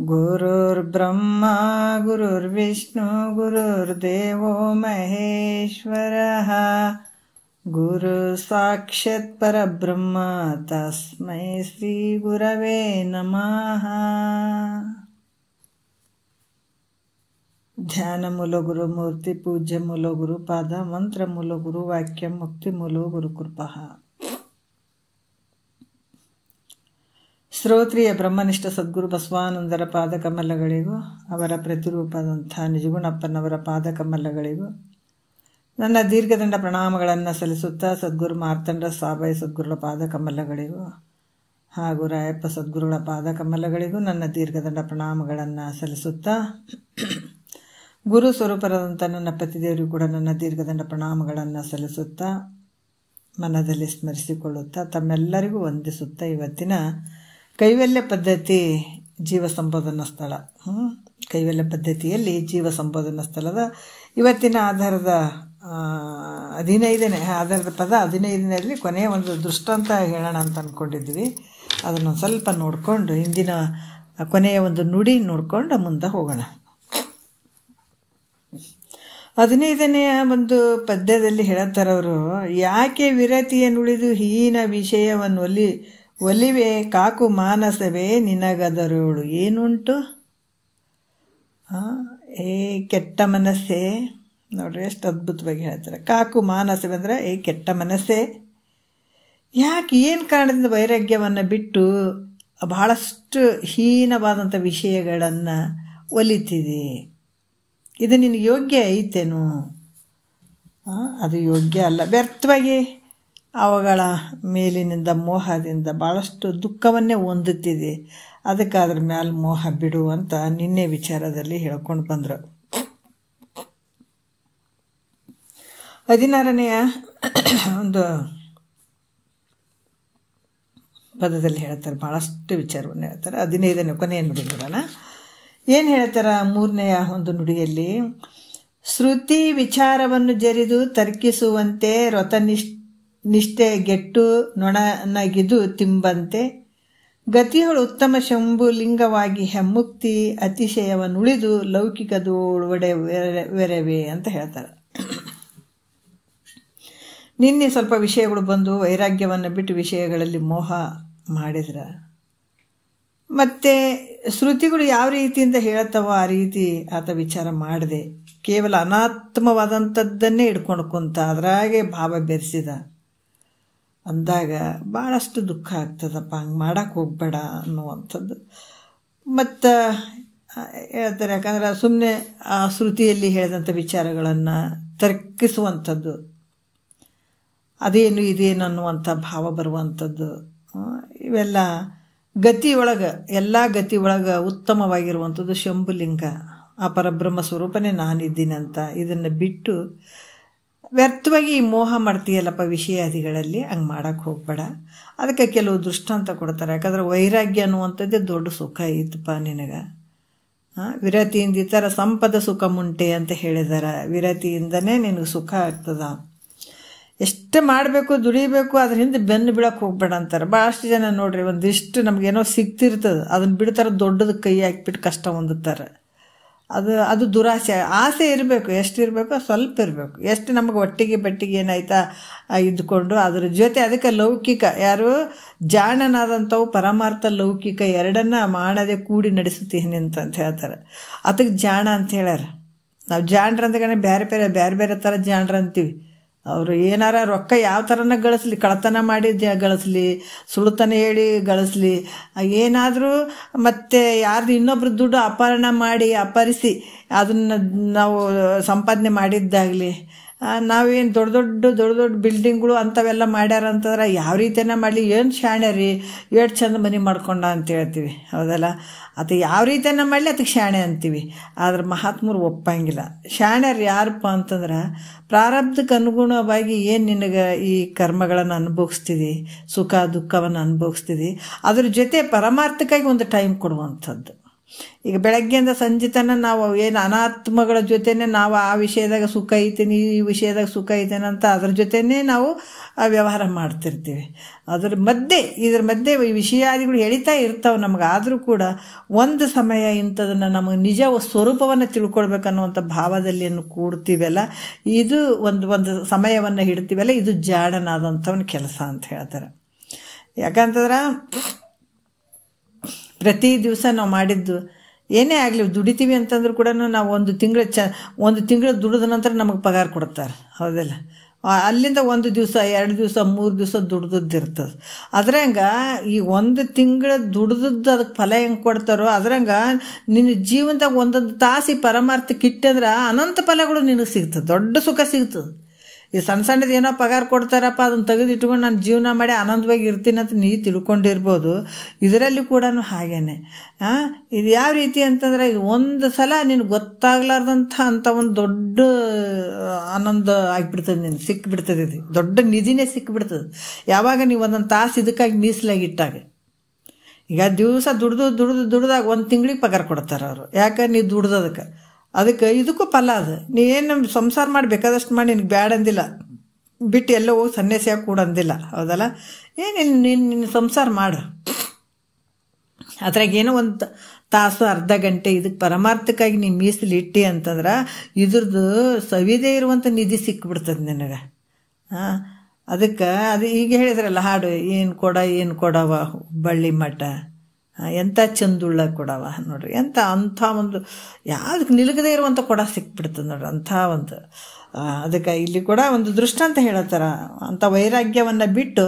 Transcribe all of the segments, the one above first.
ಗುರುರ್ಬ್ರಹ್ಮ ಗುರುರ್ವಿಷ್ಣು ಗುರುರ್ದೇವೋ ಮಹೇಶ್ವರಃ ಗುರು ಸಾಕ್ಷಾತ್ ಪರಬ್ರಹ್ಮ ತಸ್ಮೈ ಶ್ರೀ ಗುರವೇ ನಮಃ. ಧ್ಯಾನ ಮೂಲ ಗುರು ಮೂರ್ತಿ, ಪೂಜ್ಯ ಮೂಲ ಗುರು ಪಾದ, ಮಂತ್ರ ಮೂಲ ಗುರು ವಾಕ್ಯ, ಮುಕ್ತಿ ಮೂಲ ಗುರು ಕೃಪಃ. ಶ್ರೋತ್ರಿಯ ಬ್ರಹ್ಮನಿಷ್ಠ ಸದ್ಗುರು ಬಸವಾನಂದರ ಪಾದಕಮಲಗಳಿಗೂ, ಅವರ ಪ್ರತಿರೂಪದಂಥ ನಿಜಗುಣಪ್ಪನವರ ಪಾದಕಮಲಗಳಿಗೂ ನನ್ನ ದೀರ್ಘದಂಡ ಪ್ರಣಾಮಗಳನ್ನು ಸಲ್ಲಿಸುತ್ತಾ, ಸದ್ಗುರು ಮಾರ್ತಂಡ ಸಾಬಾಯಿ ಸದ್ಗುರುಗಳ ಪಾದಕಮಲಗಳಿಗೂ ಹಾಗೂ ರಾಯಪ್ಪ ಸದ್ಗುರುಗಳ ಪಾದಕಮಲಗಳಿಗೂ ನನ್ನ ದೀರ್ಘದಂಡ ಪ್ರಣಾಮಗಳನ್ನು ಸಲ್ಲಿಸುತ್ತಾ, ಗುರು ಸ್ವರೂಪರಾದಂಥ ನನ್ನ ಪತಿದೇವರಿಗೂ ಕೂಡ ನನ್ನ ದೀರ್ಘದಂಡ ಪ್ರಣಾಮಗಳನ್ನು ಸಲ್ಲಿಸುತ್ತಾ, ಮನದಲ್ಲಿ ಸ್ಮರಿಸಿಕೊಳ್ಳುತ್ತಾ, ತಮ್ಮೆಲ್ಲರಿಗೂ ವಂದಿಸುತ್ತಾ, ಇವತ್ತಿನ ಕೈವಲ್ಯ ಪದ್ಧತಿ ಜೀವ ಸಂಬೋಧನಾ ಸ್ಥಳ, ಕೈವಲ್ಯ ಪದ್ಧತಿಯಲ್ಲಿ ಜೀವ ಸಂಬೋಧನಾ ಸ್ಥಳದ ಇವತ್ತಿನ ಆಧಾರದ 15ನೇ ಆಧಾರದ ಪದ 15ನೇದಲ್ಲಿ ಕೊನೆಯ ಒಂದು ದೃಷ್ಟಾಂತ ಹೇಳೋಣ ಅಂತ ಅಂದ್ಕೊಂಡಿದ್ವಿ. ಅದನ್ನು ಸ್ವಲ್ಪ ನೋಡಿಕೊಂಡು ಹಿಂದಿನ ಕೊನೆಯ ಒಂದು ನುಡಿ ನೋಡಿಕೊಂಡು ಮುಂದೆ ಹೋಗೋಣ. 15ನೆಯ ಒಂದು ಪದ್ಯದಲ್ಲಿ ಹೇಳುತ್ತಾರವರು, ಯಾಕೆ ವಿರತಿಯನ್ನುಳಿದು ಹೀನ ವಿಷಯವನ್ನು ಒಲಿವೆ ಕಾಕು ಮಾನಸವೇ ನಿನಗದರೋಳು ಏನುಂಟು. ಕೆಟ್ಟ ಮನಸ್ಸೇ, ನೋಡ್ರಿ ಎಷ್ಟು ಅದ್ಭುತವಾಗಿ ಹೇಳ್ತಾರೆ. ಕಾಕು ಮಾನಸವೇ ಅಂದರೆ ಕೆಟ್ಟ ಮನಸ್ಸೇ, ಯಾಕೆ ಏನು ಕಾರಣದಿಂದ ವೈರಾಗ್ಯವನ್ನು ಬಿಟ್ಟು ಬಹಳಷ್ಟು ಹೀನವಾದಂಥ ವಿಷಯಗಳನ್ನು ಒಲಿತಿದೆ. ಇದು ನಿನಗೆ ಯೋಗ್ಯ ಐತೇನು? ಅದು ಯೋಗ್ಯ ಅಲ್ಲ. ವ್ಯರ್ಥವಾಗಿ ಅವುಗಳ ಮೇಲಿನಿಂದ ಮೋಹದಿಂದ ಭಾಳಷ್ಟು ದುಃಖವನ್ನೇ ಹೊಂದುತ್ತಿದೆ. ಅದಕ್ಕೆ ಅದ್ರ ಮ್ಯಾಲೆ ಮೋಹ ಬಿಡು ಅಂತ ನಿನ್ನೆ ವಿಚಾರದಲ್ಲಿ ಹೇಳ್ಕೊಂಡು ಬಂದರು. 16ನೆಯ ಒಂದು ಪದದಲ್ಲಿ ಹೇಳ್ತಾರೆ, ಭಾಳಷ್ಟು ವಿಚಾರವನ್ನು ಹೇಳ್ತಾರೆ. 15ನೇ ಕೊನೆಯ ನುಡಿ ನೋಡೋಣ. ಏನು ಹೇಳ್ತಾರೆ 3ನೆಯ ಒಂದು ನುಡಿಯಲ್ಲಿ, ಶ್ರುತಿ ವಿಚಾರವನ್ನು ಜರಿದು ತರ್ಕಿಸುವಂತೆ ನಿಷ್ಠೆ ಗೆಟ್ಟು ನೊಣನಗಿದು ತಿಂಬಂತೆ ಗತಿಗಳು ಉತ್ತಮ ಶಂಭುಲಿಂಗವಾಗಿ ಹೆಮ್ಮುಕ್ತಿ ಅತಿಶಯವನ್ನುಳಿದು ಲೌಕಿಕದೊಳವೆರವೆ ಅಂತ ಹೇಳ್ತಾರೆ. ನಿನ್ನೆ ಸ್ವಲ್ಪ ವಿಷಯಗಳು ಬಂದು ವೈರಾಗ್ಯವನ್ನು ಬಿಟ್ಟು ವಿಷಯಗಳಲ್ಲಿ ಮೋಹ ಮಾಡಿದ್ರೆ, ಮತ್ತು ಶ್ರುತಿಗಳು ಯಾವ ರೀತಿಯಿಂದ ಹೇಳ್ತಾವೋ ಆ ರೀತಿ ಆತ ವಿಚಾರ ಮಾಡದೆ ಕೇವಲ ಅನಾತ್ಮವಾದಂಥದ್ದನ್ನೇ ಹಿಡ್ಕೊಂಡು ಕುಂತ ಅದರಾಗೆ ಭಾವ ಬೆರೆಸಿದ ಅಂದಾಗ ಭಾಳಷ್ಟು ದುಃಖ ಆಗ್ತದಪ್ಪ. ಹಂಗೆ ಮಾಡೋಕ್ಕೆ ಹೋಗಬೇಡ ಅನ್ನುವಂಥದ್ದು. ಮತ್ತು ಹೇಳ್ತಾರೆ, ಯಾಕಂದ್ರೆ ಸುಮ್ಮನೆ ಆ ಶ್ರುತಿಯಲ್ಲಿ ಹೇಳಿದಂಥ ವಿಚಾರಗಳನ್ನು ತರ್ಕಿಸುವಂಥದ್ದು, ಅದೇನು ಇದೇನು ಅನ್ನುವಂಥ ಭಾವ ಬರುವಂಥದ್ದು, ಇವೆಲ್ಲ ಗತಿಯೊಳಗೆ ಎಲ್ಲ ಗತಿಯೊಳಗೆ ಉತ್ತಮವಾಗಿರುವಂಥದ್ದು ಶಂಭುಲಿಂಗ, ಆ ಪರಬ್ರಹ್ಮ ಸ್ವರೂಪನೇ ನಾನಿದ್ದೀನಿ ಅಂತ ಇದನ್ನು ಬಿಟ್ಟು ವ್ಯರ್ಥವಾಗಿ ಮೋಹ ಮಾಡ್ತೀಯಲ್ಲಪ್ಪ ವಿಷಯಾದಿಗಳಲ್ಲಿ, ಹಂಗೆ ಮಾಡೋಕ್ಕೆ ಹೋಗಬೇಡ. ಅದಕ್ಕೆ ಕೆಲವು ದೃಷ್ಟಾಂತ ಕೊಡ್ತಾರೆ. ಯಾಕಂದ್ರೆ ವೈರಾಗ್ಯ ಅನ್ನುವಂಥದ್ದೇ ದೊಡ್ಡ ಸುಖ ಐತಪ್ಪ ನಿನಗೆ. ವಿರತಿಯಿಂದ ಈ ಥರ ಸಂಪದ ಸುಖ ಮುಂಟೆ ಅಂತ ಹೇಳಿದಾರೆ. ವಿರತಿಯಿಂದನೇ ನಿನಗೆ ಸುಖ ಆಗ್ತದ. ಎಷ್ಟು ಮಾಡಬೇಕು, ದುಡಿಬೇಕು, ಅದ್ರ ಹಿಂದೆ ಬೆನ್ನು ಬೀಳಕ್ಕೆ ಹೋಗ್ಬೇಡ ಅಂತಾರೆ. ಭಾಳಷ್ಟು ಜನ ನೋಡ್ರಿ, ಒಂದಿಷ್ಟು ನಮಗೇನೋ ಸಿಗ್ತಿರ್ತದೆ, ಅದನ್ನು ಬಿಡ್ತಾರೆ, ದೊಡ್ಡದು ಕೈ ಹಾಕಿಬಿಟ್ಟು ಕಷ್ಟ ಹೊಂದುತ್ತಾರೆ. ಅದು ದುರಾಸೆ. ಆಸೆ ಇರಬೇಕು, ಎಷ್ಟು ಇರಬೇಕು ಸ್ವಲ್ಪ ಇರಬೇಕು. ಎಷ್ಟು ನಮಗೆ ಒಟ್ಟಿಗೆ ಬಟ್ಟಿಗೆ ಏನಾಯ್ತಾ ಇದ್ದುಕೊಂಡು ಅದ್ರ ಜೊತೆ ಅದಕ್ಕೆ ಲೌಕಿಕ, ಯಾರು ಜಾಣನಾದಂಥವು ಪರಮಾರ್ಥ ಲೌಕಿಕ ಎರಡನ್ನ ಮಾಡದೆ ಕೂಡಿ ನಡೆಸುತ್ತೀನಿ ಅಂತ ಹೇಳ್ತಾರೆ. ಅದಕ್ಕೆ ಜಾಣ ಅಂತ ಹೇಳ್ಯಾರ. ನಾವು ಜಾಣ್ರ ಅಂದ್ಗನೆ ಬೇರೆ ಬೇರೆ ಥರ ಜಾಣ್ರ ಅಂತೀವಿ. ಅವರು ಏನಾರ ರೊಕ್ಕ ಯಾವ ಥರನ ಗಳಿಸ್ಲಿ, ಕಳ್ಳತನ ಮಾಡಿ ಗಳಿಸ್ಲಿ, ಸುಳ್ತನ ಹೇಳಿ ಗಳಿಸ್ಲಿ, ಏನಾದರೂ ಮತ್ತು ಯಾರ್ದು ಇನ್ನೊಬ್ರು ದುಡ್ಡು ಅಪಹರಣ ಮಾಡಿ ಅಪಹರಿಸಿ ಅದನ್ನು ನಾವು ಸಂಪಾದನೆ ಮಾಡಿದ್ದಾಗಲಿ, ನಾವೇನು ದೊಡ್ಡ ದೊಡ್ಡ ಬಿಲ್ಡಿಂಗ್ಗಳು ಅಂಥವೆಲ್ಲ ಮಾಡ್ಯಾರ ಅಂತಂದ್ರೆ ಯಾವ ರೀತಿಯನ್ನ ಮಾಡಲಿ, ಏನು ಶಾಣೆ ರೀ, ಎಷ್ಟು ಚಂದ ಮನೆ ಮಾಡ್ಕೊಂಡ ಅಂತ ಹೇಳ್ತೀವಿ, ಹೌದಲ್ಲ. ಅದು ಯಾವ ರೀತಿಯನ್ನ ಮಾಡಲಿ ಅದಕ್ಕೆ ಶಾಣೆ ಅಂತೀವಿ. ಆದ್ರೆ ಮಹಾತ್ಮರು ಒಪ್ಪಂಗಿಲ್ಲ. ಶಾಣ್ಯರು ಯಾರಪ್ಪ ಅಂತಂದ್ರೆ ಪ್ರಾರಬ್ಧಕ್ಕೆ ಅನುಗುಣವಾಗಿ ಏನು ನಿನಗೆ ಈ ಕರ್ಮಗಳನ್ನು ಅನುಭವಿಸ್ತಿದಿ, ಸುಖ ದುಃಖವನ್ನು ಅನುಭವಿಸ್ತಿದಿ, ಅದ್ರ ಜೊತೆ ಪರಮಾರ್ಥಕ್ಕಾಗಿ ಒಂದು ಟೈಮ್ ಕೊಡುವಂಥದ್ದು. ಈಗ ಬೆಳಗ್ಗೆಯಿಂದ ಸಂಜೆ ತನಕ ನಾವು ಏನು ಅನಾತ್ಮಗಳ ಜೊತೆನೇ ನಾವು ಆ ವಿಷಯದಾಗ ಸುಖ ಐತೇನೆ, ಈ ವಿಷಯದಾಗ ಸುಖ ಐತೇನೆ ಅಂತ ಅದ್ರ ಜೊತೆನೇ ನಾವು ವ್ಯವಹಾರ ಮಾಡ್ತಿರ್ತೀವಿ. ಇದ್ರ ಮಧ್ಯೆ ವಿಷಯಾದಿಗಳು ಎಳಿತಾ ಇರ್ತಾವೆ ನಮ್ಗೆ. ಆದರೂ ಕೂಡ ಒಂದು ಸಮಯ ಇಂಥದನ್ನು ನಮಗೆ ನಿಜ ಸ್ವರೂಪವನ್ನು ತಿಳ್ಕೊಳ್ಬೇಕನ್ನುವಂಥ ಭಾವದಲ್ಲಿ ಕೂಡ್ತೀವಲ್ಲ, ಇದು ಒಂದು ಸಮಯವನ್ನು ಹಿಡ್ತೀವಲ್ಲ, ಇದು ಜಾಡನಾದಂಥವನ ಕೆಲಸ ಅಂತ ಹೇಳ್ತಾರೆ. ಯಾಕಂತಂದ್ರೆ ಪ್ರತಿ ದಿವಸ ನಾವು ಮಾಡಿದ್ದು ಏನೇ ಆಗಲಿ ದುಡಿತೀವಿ ಅಂತಂದ್ರೂ ಕೂಡ ನಾವು ಒಂದು ತಿಂಗಳು ದುಡಿದ ನಂತರ ನಮಗೆ ಪಗಾರ ಕೊಡ್ತಾರೆ, ಹೌದಲ್ಲ? ಅಲ್ಲಿಂದ 1 ದಿವಸ 2 ದಿವಸ 3 ದಿವಸ ದುಡ್ದಿರ್ತದೆ. ಅದ್ರಂಗೆ ಈ 1 ತಿಂಗಳು ದುಡ್ದದ್ದು ಅದಕ್ಕೆ ಫಲ ಹೆಂಗೆ ಕೊಡ್ತಾರೋ ಅದ್ರಂಗೆ ನಿನ್ನ ಜೀವನದಾಗ ಒಂದೊಂದು ತಾಸಿ ಪರಮಾರ್ಥಕ್ಕೆ ಇಟ್ಟಂದ್ರೆ ಅನಂತ ಫಲಗಳು ನಿನಗೆ ಸಿಗ್ತದೆ, ದೊಡ್ಡ ಸುಖ ಸಿಗ್ತದೆ. ಈ ಸಣ್ಣದು ಏನೋ ಪಗಾರ ಕೊಡ್ತಾರಪ್ಪ, ಅದನ್ನು ತೆಗೆದಿಟ್ಕೊಂಡು ನಾನು ಜೀವನ ಮಾಡಿ ಆನಂದವಾಗಿ ಇರ್ತೀನಿ ಅಂತ ನೀ ತಿಳ್ಕೊಂಡಿರ್ಬೋದು. ಇದರಲ್ಲಿ ಕೂಡ ಹಾಗೇನೆ. ಇದು ಯಾವ ರೀತಿ ಅಂತಂದ್ರೆ, ಇದು ಒಂದು ಸಲ ನಿನಗೆ ಗೊತ್ತಾಗ್ಲಾರ್ದಂಥ ಅಂಥ ಒಂದು ದೊಡ್ಡ ಆನಂದ ಆಗಿಬಿಡ್ತದೆ, ನಿನಗೆ ಸಿಕ್ಕಿಬಿಡ್ತದೆ. ಇದು ದೊಡ್ಡ ನಿಧಿನೇ ಸಿಕ್ಕಿಬಿಡ್ತದೆ ಯಾವಾಗ ನೀವು ಒಂದೊಂದು ತಾಸು ಇದಕ್ಕಾಗಿ ಮೀಸಲಾಗಿಟ್ಟಾಗ. ಈಗ ದಿವಸ ದುಡ್ದಾಗ 1 ತಿಂಗಳಿಗೆ ಪಗಾರ ಕೊಡ್ತಾರೆ ಅವರು, ಯಾಕೆ ನೀವು ಅದಕ್ಕೆ ಇದಕ್ಕೂ ಫಲ ಅದು. ನೀವೇನು ಸಂಸಾರ ಮಾಡಿ ಬೇಕಾದಷ್ಟು ಮಾಡಿ ನಿನಗೆ ಬ್ಯಾಡ ಅಂದಿಲ್ಲ, ಬಿಟ್ಟು ಎಲ್ಲೋ ಹೋಗಿ ಸನ್ಯಾಸಿಯಾಗಿ ಕೂಡ ಅಂದಿಲ್ಲ, ಹೌದಲ್ಲ? ನಿನ್ನ ಸಂಸಾರ ಮಾಡು, ಅದ್ರಾಗ ಏನೋ 1 ತಾಸು ಅರ್ಧ ಗಂಟೆ ಇದಕ್ಕೆ ಪರಮಾರ್ಥಕ್ಕಾಗಿ ನೀನು ಮೀಸಲು ಇಟ್ಟಿ ಅಂತಂದ್ರೆ ಇದ್ರದ್ದು ಸವಿದೇ ಇರುವಂಥ ನಿಧಿ ಸಿಕ್ಕಿಬಿಡ್ತದೆ ನಿನಗೆ. ಅದಕ್ಕೆ ಅದು ಈಗ ಹೇಳಿದ್ರಲ್ಲ ಹಾಡು, ಏನು ಕೊಡವ ಬಳ್ಳಿ ಮಠ, ಎಂಥ ಚಂದುಳ್ಳ ಕೊಡವ ನೋಡ್ರಿ, ಅಂಥ ಒಂದು ಯಾವುದಕ್ಕೆ ನಿಲುಗದೇ ಇರುವಂಥ ಕೊಡ ಸಿಕ್ಬಿಡ್ತದೆ ನೋಡ್ರಿ, ಅಂಥ ಒಂದು. ಅದಕ್ಕೆ ಇಲ್ಲಿ ಕೂಡ ಒಂದು ದೃಷ್ಟಾಂತ ಹೇಳತ್ತಾರ. ಅಂಥ ವೈರಾಗ್ಯವನ್ನು ಬಿಟ್ಟು,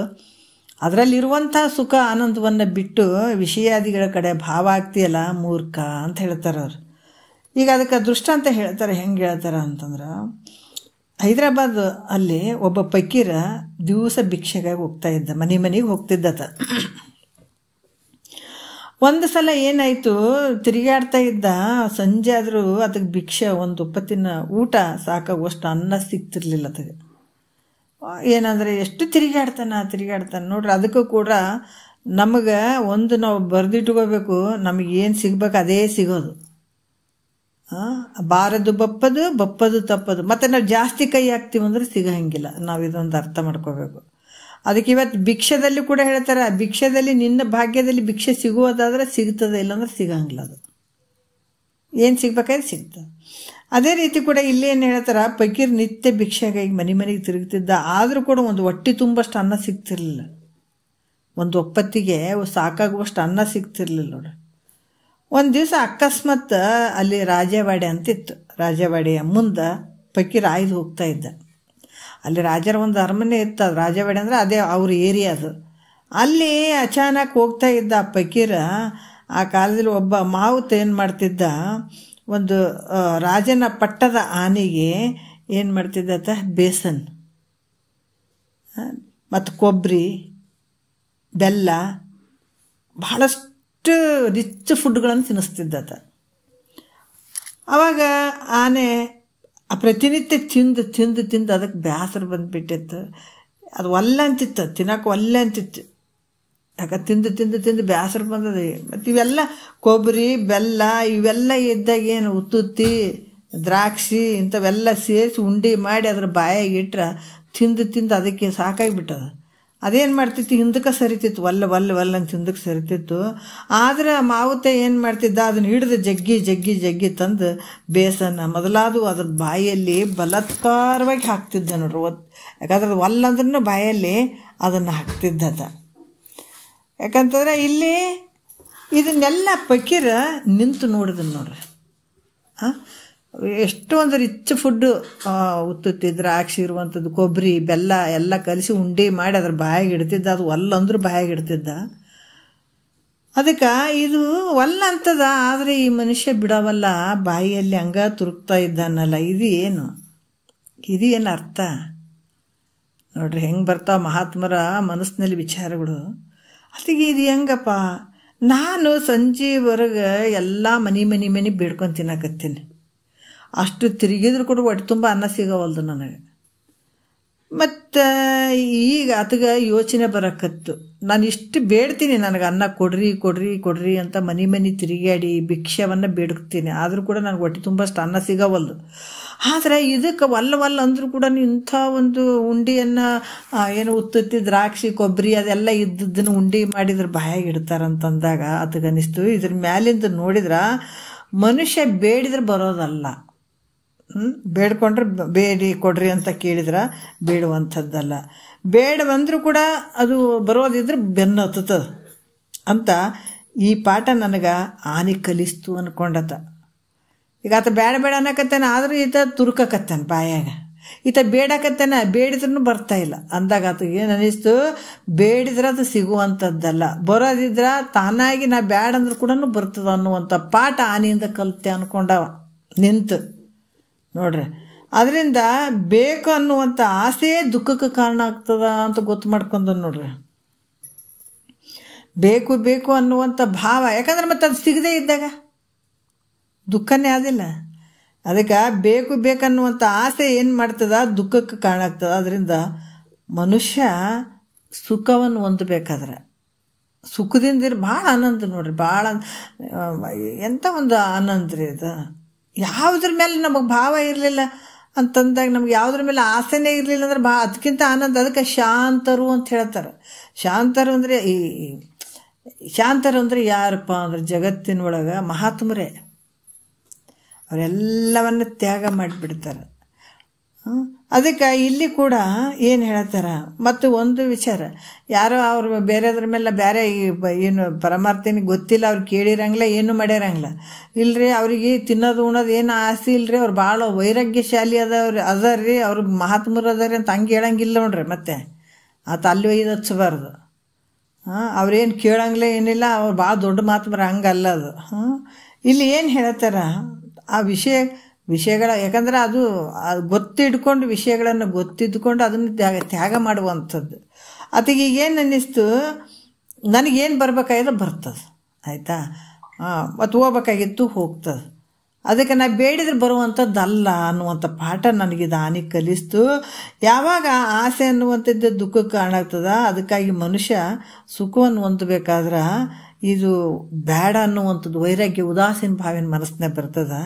ಅದರಲ್ಲಿರುವಂಥ ಸುಖ ಆನಂದವನ್ನು ಬಿಟ್ಟು ವಿಷಯಾದಿಗಳ ಕಡೆ ಭಾವ ಆಗ್ತೀಯಲ್ಲ ಮೂರ್ಖ ಅಂತ ಹೇಳ್ತಾರೆ ಅವ್ರು. ಈಗ ಅದಕ್ಕೆ ದೃಷ್ಟಾಂತ ಹೇಳ್ತಾರೆ. ಹೆಂಗೆ ಹೇಳ್ತಾರೆ ಅಂತಂದ್ರೆ, ಹೈದರಾಬಾದ್ ಅಲ್ಲಿ ಒಬ್ಬ ಫಕೀರ ದಿವಸ ಭಿಕ್ಷೆಗಾಗಿ ಹೋಗ್ತಾ ಇದ್ದ, ಮನೆಗೆ ಹೋಗ್ತಿದ್ದತ. ಒಂದು ಸಲ ಏನಾಯಿತು, ತಿರುಗಾಡ್ತಾ ಇದ್ದ, ಸಂಜೆ ಆದರೂ ಅದಕ್ಕೆ ಭಿಕ್ಷೆ ಒಂದು ಒಪ್ಪತ್ತಿನ ಊಟ ಸಾಕಾಗುವಷ್ಟು ಅನ್ನ ಸಿಗ್ತಿರ್ಲಿಲ್ಲ ಅದಕ್ಕೆ. ಏನಂದರೆ ಎಷ್ಟು ತಿರುಗಾಡ್ತಾನೆ ನೋಡ್ರಿ. ಅದಕ್ಕೂ ಕೂಡ ನಮಗೆ ನಾವು ಬರೆದಿಟ್ಕೋಬೇಕು, ನಮಗೇನು ಸಿಗ್ಬೇಕು ಅದೇ ಸಿಗೋದು. ಬಾರದು ಬಪ್ಪದು ತಪ್ಪದು. ಮತ್ತು ನಾವು ಜಾಸ್ತಿ ಕೈ ಹಾಕ್ತೀವಿ ಅಂದ್ರೆ ಸಿಗೋಂಗಿಲ್ಲ. ನಾವು ಇದೊಂದು ಅರ್ಥ ಮಾಡ್ಕೋಬೇಕು. ಅದಕ್ಕೆ ಇವತ್ತು ಭಿಕ್ಷದಲ್ಲಿ ಕೂಡ ಹೇಳ್ತಾರೆ, ಭಿಕ್ಷದಲ್ಲಿ ನಿನ್ನ ಭಾಗ್ಯದಲ್ಲಿ ಭಿಕ್ಷೆ ಸಿಗುವುದಾದ್ರೆ ಸಿಗ್ತದೆ, ಇಲ್ಲಾಂದ್ರೆ ಸಿಗಂಗಿಲ್ಲ. ಅದು ಏನು ಸಿಗ್ಬೇಕಾದ್ರೆ ಸಿಗ್ತದೆ. ಅದೇ ರೀತಿ ಕೂಡ ಇಲ್ಲೇನು ಹೇಳ್ತಾರೆ, ಫಕೀರ್ ನಿತ್ಯ ಭಿಕ್ಷೆಗಾಗಿ ಮನೆಗೆ ತಿರುಗ್ತಿದ್ದ. ಆದರೂ ಕೂಡ ಒಂದು ಹೊಟ್ಟೆ ತುಂಬಷ್ಟು ಅನ್ನ ಸಿಗ್ತಿರ್ಲಿಲ್ಲ, ಒಂದು ಒಪ್ಪತ್ತಿಗೆ ಸಾಕಾಗುವಷ್ಟು ಅನ್ನ ಸಿಗ್ತಿರ್ಲಿಲ್ಲ ನೋಡ್ರಿ. ಒಂದು ದಿವಸ ಅಕಸ್ಮಾತ್ ಅಲ್ಲಿ ರಾಜವಾಡಿ ಅಂತಿತ್ತು, ರಾಜವಾಡಿಯ ಮುಂದೆ ಫಕೀರ್ ಆಯ್ದು ಹೋಗ್ತಾ ಇದ್ದ. ಅಲ್ಲಿ ರಾಜರ ಒಂದು ಅರಮನೆ ಇತ್ತು, ಅದು ರಾಜವಾಡಿ ಅಂದರೆ ಅದೇ ಅವ್ರ ಏರಿಯಾ ಅದು. ಅಲ್ಲಿ ಅಚಾನಕ್ ಹೋಗ್ತಾ ಇದ್ದ ಆ ಫಕೀರ. ಆ ಕಾಲದಲ್ಲಿ ಒಬ್ಬ ಮಾವುತ ಏನು ಮಾಡ್ತಿದ್ದ, ಒಂದು ರಾಜನ ಪಟ್ಟದ ಆನೆಗೆ ಏನು ಮಾಡ್ತಿದ್ದತ, ಬೇಸನ್ ಮತ್ತು ಕೊಬ್ಬರಿ, ಬೆಲ್ಲ, ಬಹಳಷ್ಟು ರಿಚ್ ಫುಡ್ಗಳನ್ನು ತಿನ್ನಿಸ್ತಿದ್ದತ. ಆವಾಗ ಆನೆ ಪ್ರತಿನಿತ್ಯ ತಿಂದು ಅದಕ್ಕೆ ಬೇಸರ ಬಂದುಬಿಟ್ಟಿತ್ತು. ಅದು ಒಲ್ಲ ಅಂತಿತ್ತು, ತಿನ್ನೋಕೆ ಒಲ್ಲೆ ಅಂತಿತ್ತು. ಯಾಕೆ ತಿಂದು ಬೇಸರ ಬಂದದೆ. ಮತ್ತು ಇವೆಲ್ಲ ಕೊಬ್ಬರಿ, ಬೆಲ್ಲ ಇವೆಲ್ಲ ಇದ್ದಾಗ ಏನು ಉತ್ತುತ್ತಿ, ದ್ರಾಕ್ಷಿ ಇಂಥವೆಲ್ಲ ಸೇರಿಸಿ ಉಂಡೆ ಮಾಡಿ ಅದ್ರ ಬಾಯಾಗಿ ಇಟ್ರೆ ತಿಂದು ಅದಕ್ಕೆ ಸಾಕಾಗಿಬಿಟ್ಟದ. ಅದೇನು ಮಾಡ್ತಿತ್ತು, ಹಿಂದಕ್ಕೆ ಸರಿತಿತ್ತು, ಒಲ್ಲ ಅಂತ ಹಿಂದಕ್ಕೆ ಸರಿತಿತ್ತು. ಆದರೆ ಮಾವುತ ಏನು ಮಾಡ್ತಿದ್ದ, ಅದನ್ನು ಹಿಡಿದು ಜಗ್ಗಿ ತಂದು ಬೇಸನ್ನ ಮೊದಲಾದು ಅದ್ರ ಬಾಯಲ್ಲಿ ಬಲಾತ್ಕಾರವಾಗಿ ಹಾಕ್ತಿದ್ದ ನೋಡ್ರಿ. ಯಾಕಂದ್ರೆ ಅದು ಒಲ್ಲಂದ್ರೂ ಬಾಯಲ್ಲಿ ಅದನ್ನು ಹಾಕ್ತಿದ್ದದ. ಯಾಕಂತಂದ್ರೆ ಇಲ್ಲಿ ಇದನ್ನೆಲ್ಲ ಫಕೀರ ನಿಂತು ನೋಡಿದನು ನೋಡ್ರಿ. ಎಷ್ಟೊಂದು ರಿಚ್ ಫುಡ್ಡು, ಉತ್ತುತ್ತಿ, ದ್ರಾಕ್ಷಿ ಇರುವಂಥದ್ದು, ಕೊಬ್ಬರಿ, ಬೆಲ್ಲ ಎಲ್ಲ ಕಲಿಸಿ ಉಂಡೆ ಮಾಡಿ ಅದ್ರ ಬಾಯಾಗಿ ಇಡ್ತಿದ್ದ. ಅದು ಒಲ್ಲಂದ್ರೂ ಬಾಯಾಗಿ ಇಡ್ತಿದ್ದ. ಅದಕ್ಕೆ ಇದು ಒಲ್ಲ ಅಂತದ. ಆದರೆ ಈ ಮನುಷ್ಯ ಬಿಡವಲ್ಲ, ಬಾಯಿಯಲ್ಲಿ ಹಂಗ ತುರುಕ್ತಾ ಇದ್ದಾನಲ್ಲ. ಇದು ಏನು ಅರ್ಥ ನೋಡ್ರಿ, ಹೆಂಗೆ ಬರ್ತಾವ ಮಹಾತ್ಮರ ಮನಸ್ಸಿನಲ್ಲಿ ವಿಚಾರಗಳು. ಅದಕ್ಕೆ ಇದು ಹೆಂಗಪ್ಪ, ನಾನು ಸಂಜೆವರೆಗೆ ಎಲ್ಲ ಮನೆ ಬೇಡ್ಕೊಂಡು ತಿನ್ನಕತ್ತೀನಿ, ಅಷ್ಟು ತಿರುಗಿದ್ರು ಕೂಡ ಹೊಟ್ಟೆ ತುಂಬ ಅನ್ನ ಸಿಗೋವಲ್ದು ನನಗೆ. ಮತ್ತು ಈಗ ಆತಗ ಯೋಚನೆ ಬರಕತ್ತು, ನಾನು ಇಷ್ಟು ಬೇಡ್ತೀನಿ, ನನಗೆ ಅನ್ನ ಕೊಡ್ರಿ ಕೊಡ್ರಿ ಕೊಡ್ರಿ ಅಂತ ಮನೆ ತಿರುಗಾಡಿ ಭಿಕ್ಷವನ್ನು ಬೇಡ್ತೀನಿ, ಆದರೂ ಕೂಡ ನನಗೆ ಹೊಟ್ಟೆ ತುಂಬಷ್ಟು ಅನ್ನ ಸಿಗವಲ್ದು. ಆದರೆ ಇದಕ್ಕೆ ವಲ್ಲ ಅಂದರೂ ಕೂಡ ಇಂಥ ಒಂದು ಉಂಡಿಯನ್ನು ಏನು ಉತ್ತುತ್ತಿ ದ್ರಾಕ್ಷಿ ಕೊಬ್ಬರಿ ಅದೆಲ್ಲ ಇದ್ದದ್ದನ್ನು ಉಂಡಿ ಮಾಡಿದ್ರೆ ಬಾಯಾಗಿ ಇಡ್ತಾರಂತಂದಾಗ ಆತಗೆ ಅನ್ನಿಸ್ತು, ಇದ್ರ ಮ್ಯಾಲಿಂದ ನೋಡಿದ್ರೆ ಮನುಷ್ಯ ಬೇಡಿದ್ರೆ ಬರೋದಲ್ಲ, ಬೇಡ್ಕೊಂಡ್ರೆ ಬೇಡಿ ಕೊಡ್ರಿ ಅಂತ ಕೇಳಿದ್ರೆ ಬೇಡುವಂಥದ್ದಲ್ಲ, ಬೇಡವಂದ್ರೂ ಕೂಡ ಅದು ಬರೋದಿದ್ರೆ ಬೆನ್ನು ಹತ್ತದ ಅಂತ ಈ ಪಾಠ ನನಗೆ ಆನೆ ಕಲಿಸ್ತು ಅಂದ್ಕೊಂಡತ. ಈಗ ಆತ ಬೇಡ ಅನ್ನಕತ್ತಾನೆ, ಆದರೂ ಈತ ತುರುಕಕತ್ತಾನೆ ಬಾಯಾಗ, ಈತ ಬೇಡಕತ್ತಾನೆ, ಬೇಡಿದ್ರೂ ಬರ್ತಾ ಇಲ್ಲ ಅಂದಾಗ ಆತಗೆ ಏನು ಅನ್ನಿಸ್ತು, ಬೇಡಿದ್ರೆ ಅದು ಸಿಗುವಂಥದ್ದಲ್ಲ, ಬರೋದಿದ್ರೆ ತಾನಾಗಿ ನಾ ಬೇಡ ಅಂದ್ರೂ ಕೂಡ ಬರ್ತದ ಅನ್ನುವಂಥ ಪಾಠ ಆನೆಯಿಂದ ಕಲಿತೆ ಅಂದ್ಕೊಂಡವ ನಿಂತು ನೋಡ್ರಿ. ಅದರಿಂದ ಬೇಕು ಅನ್ನುವಂಥ ಆಸೆ ದುಃಖಕ್ಕೆ ಕಾರಣ ಆಗ್ತದ ಅಂತ ಗೊತ್ತು ಮಾಡ್ಕೊಂಡ ನೋಡ್ರಿ. ಬೇಕು ಅನ್ನುವಂಥ ಭಾವ, ಯಾಕಂದ್ರೆ ಮತ್ತೆ ಅದು ಸಿಗದೇ ಇದ್ದಾಗ ದುಃಖನೇ ಆದಿಲ್ಲ. ಅದಕ್ಕೆ ಬೇಕನ್ನುವಂಥ ಆಸೆ ಏನು ಮಾಡ್ತದ, ದುಃಖಕ್ಕೆ ಕಾರಣ ಆಗ್ತದ. ಅದರಿಂದ ಮನುಷ್ಯ ಸುಖವನ್ನು ಹೊಂದಬೇಕಾದ್ರೆ ಸುಖದಿಂದಿರ ಭಾಳ ಆನಂದ ನೋಡ್ರಿ, ಭಾಳ ಎಂಥ ಒಂದು ಆನಂದ ರೀ ಇದು. ಯಾವುದ್ರ ಮೇಲೆ ನಮಗೆ ಭಾವ ಇರಲಿಲ್ಲ ಅಂತಂದಾಗ, ನಮ್ಗೆ ಯಾವುದ್ರ ಮೇಲೆ ಆಸೆನೇ ಇರಲಿಲ್ಲ ಅಂದ್ರೆ ಅದಕ್ಕಿಂತ ಆನಂದ. ಅದಕ್ಕೆ ಶಾಂತರು ಅಂತ ಹೇಳ್ತಾರೆ. ಶಾಂತರು ಅಂದರೆ ಯಾರಪ್ಪ ಅಂದ್ರೆ ಜಗತ್ತಿನೊಳಗೆ ಮಹಾತ್ಮರೇ, ಅವರೆಲ್ಲವನ್ನು ತ್ಯಾಗ ಮಾಡಿಬಿಡ್ತಾರೆ. ಅದಕ್ಕೆ ಇಲ್ಲಿ ಕೂಡ ಏನು ಹೇಳ್ತಾರೆ, ಮತ್ತು ಒಂದು ವಿಚಾರ, ಯಾರೋ ಅವ್ರು ಬೇರೆದ್ರ ಮೇಲೆ ಬೇರೆ ಏನು ಪರಮಾರ್ಥಿನ ಗೊತ್ತಿಲ್ಲ, ಅವ್ರು ಕೇಳಿರಂಗಿಲ್ಲ, ಏನು ಮಾಡ್ಯಾರಂಗಿಲ್ಲ ಇಲ್ರಿ, ಅವ್ರಿಗೆ ತಿನ್ನೋದು ಉಣೋದು ಏನು ಆಸೆ ಇಲ್ರಿ, ಅವ್ರು ಭಾಳ ವೈರಾಗ್ಯಶಾಲಿ ಅದಾರ್ರಿ, ಅವ್ರು ಮಹಾತ್ಮರು ಅದಾರಿ ಅಂತ ಹಂಗೆ ಹೇಳಂಗಿಲ್ಲ ನೋಡ್ರಿ. ಮತ್ತೆ ಆತ ಅಲ್ಲಿ ಒಯ್ದು ಹಚ್ಚಬಾರ್ದು. ಅವ್ರೇನು ಕೇಳಂಗಿಲ್ಲ ಏನಿಲ್ಲ, ಅವ್ರು ಭಾಳ ದೊಡ್ಡ ಮಹಾತ್ಮರ ಹಂಗಲ್ಲ ಅದು. ಇಲ್ಲಿ ಏನು ಹೇಳ್ತಾರ, ಆ ವಿಷಯಗಳ, ಯಾಕಂದ್ರೆ ಅದು ಗೊತ್ತಿಡ್ಕೊಂಡು ವಿಷಯಗಳನ್ನು ಗೊತ್ತಿದ್ದುಕೊಂಡು ಅದನ್ನು ತ್ಯಾಗ ಮಾಡುವಂಥದ್ದು. ಅದಕ್ಕೆ ಈಗೇನು ಅನ್ನಿಸ್ತು, ನನಗೇನು ಬರ್ಬೇಕಾಗಿದ್ರೆ ಬರ್ತದೆ, ಆಯಿತಾ, ಮತ್ತು ಹೋಗ್ಬೇಕಾಗಿತ್ತು ಹೋಗ್ತದೆ. ಅದಕ್ಕೆ ನಾ ಬೇಡಿದ್ರೆ ಬರುವಂಥದ್ದಲ್ಲ ಅನ್ನುವಂಥ ಪಾಠ ನನಗಿದು ಆನೆ ಕಲಿಸ್ತು. ಯಾವಾಗ ಆಸೆ ಅನ್ನುವಂಥದ್ದು ದುಃಖಕ್ಕೆ ಕಾರಣ ಆಗ್ತದ, ಅದಕ್ಕಾಗಿ ಮನುಷ್ಯ ಸುಖವನ್ನು ಹೊಂದಬೇಕಾದ್ರೆ ಇದು ಬೇಡ ಅನ್ನುವಂಥದ್ದು ವೈರಾಗ್ಯ, ಉದಾಸೀನ ಭಾವನೆ ಮನಸ್ಸಿನಾಗ ಬರ್ತದೆ.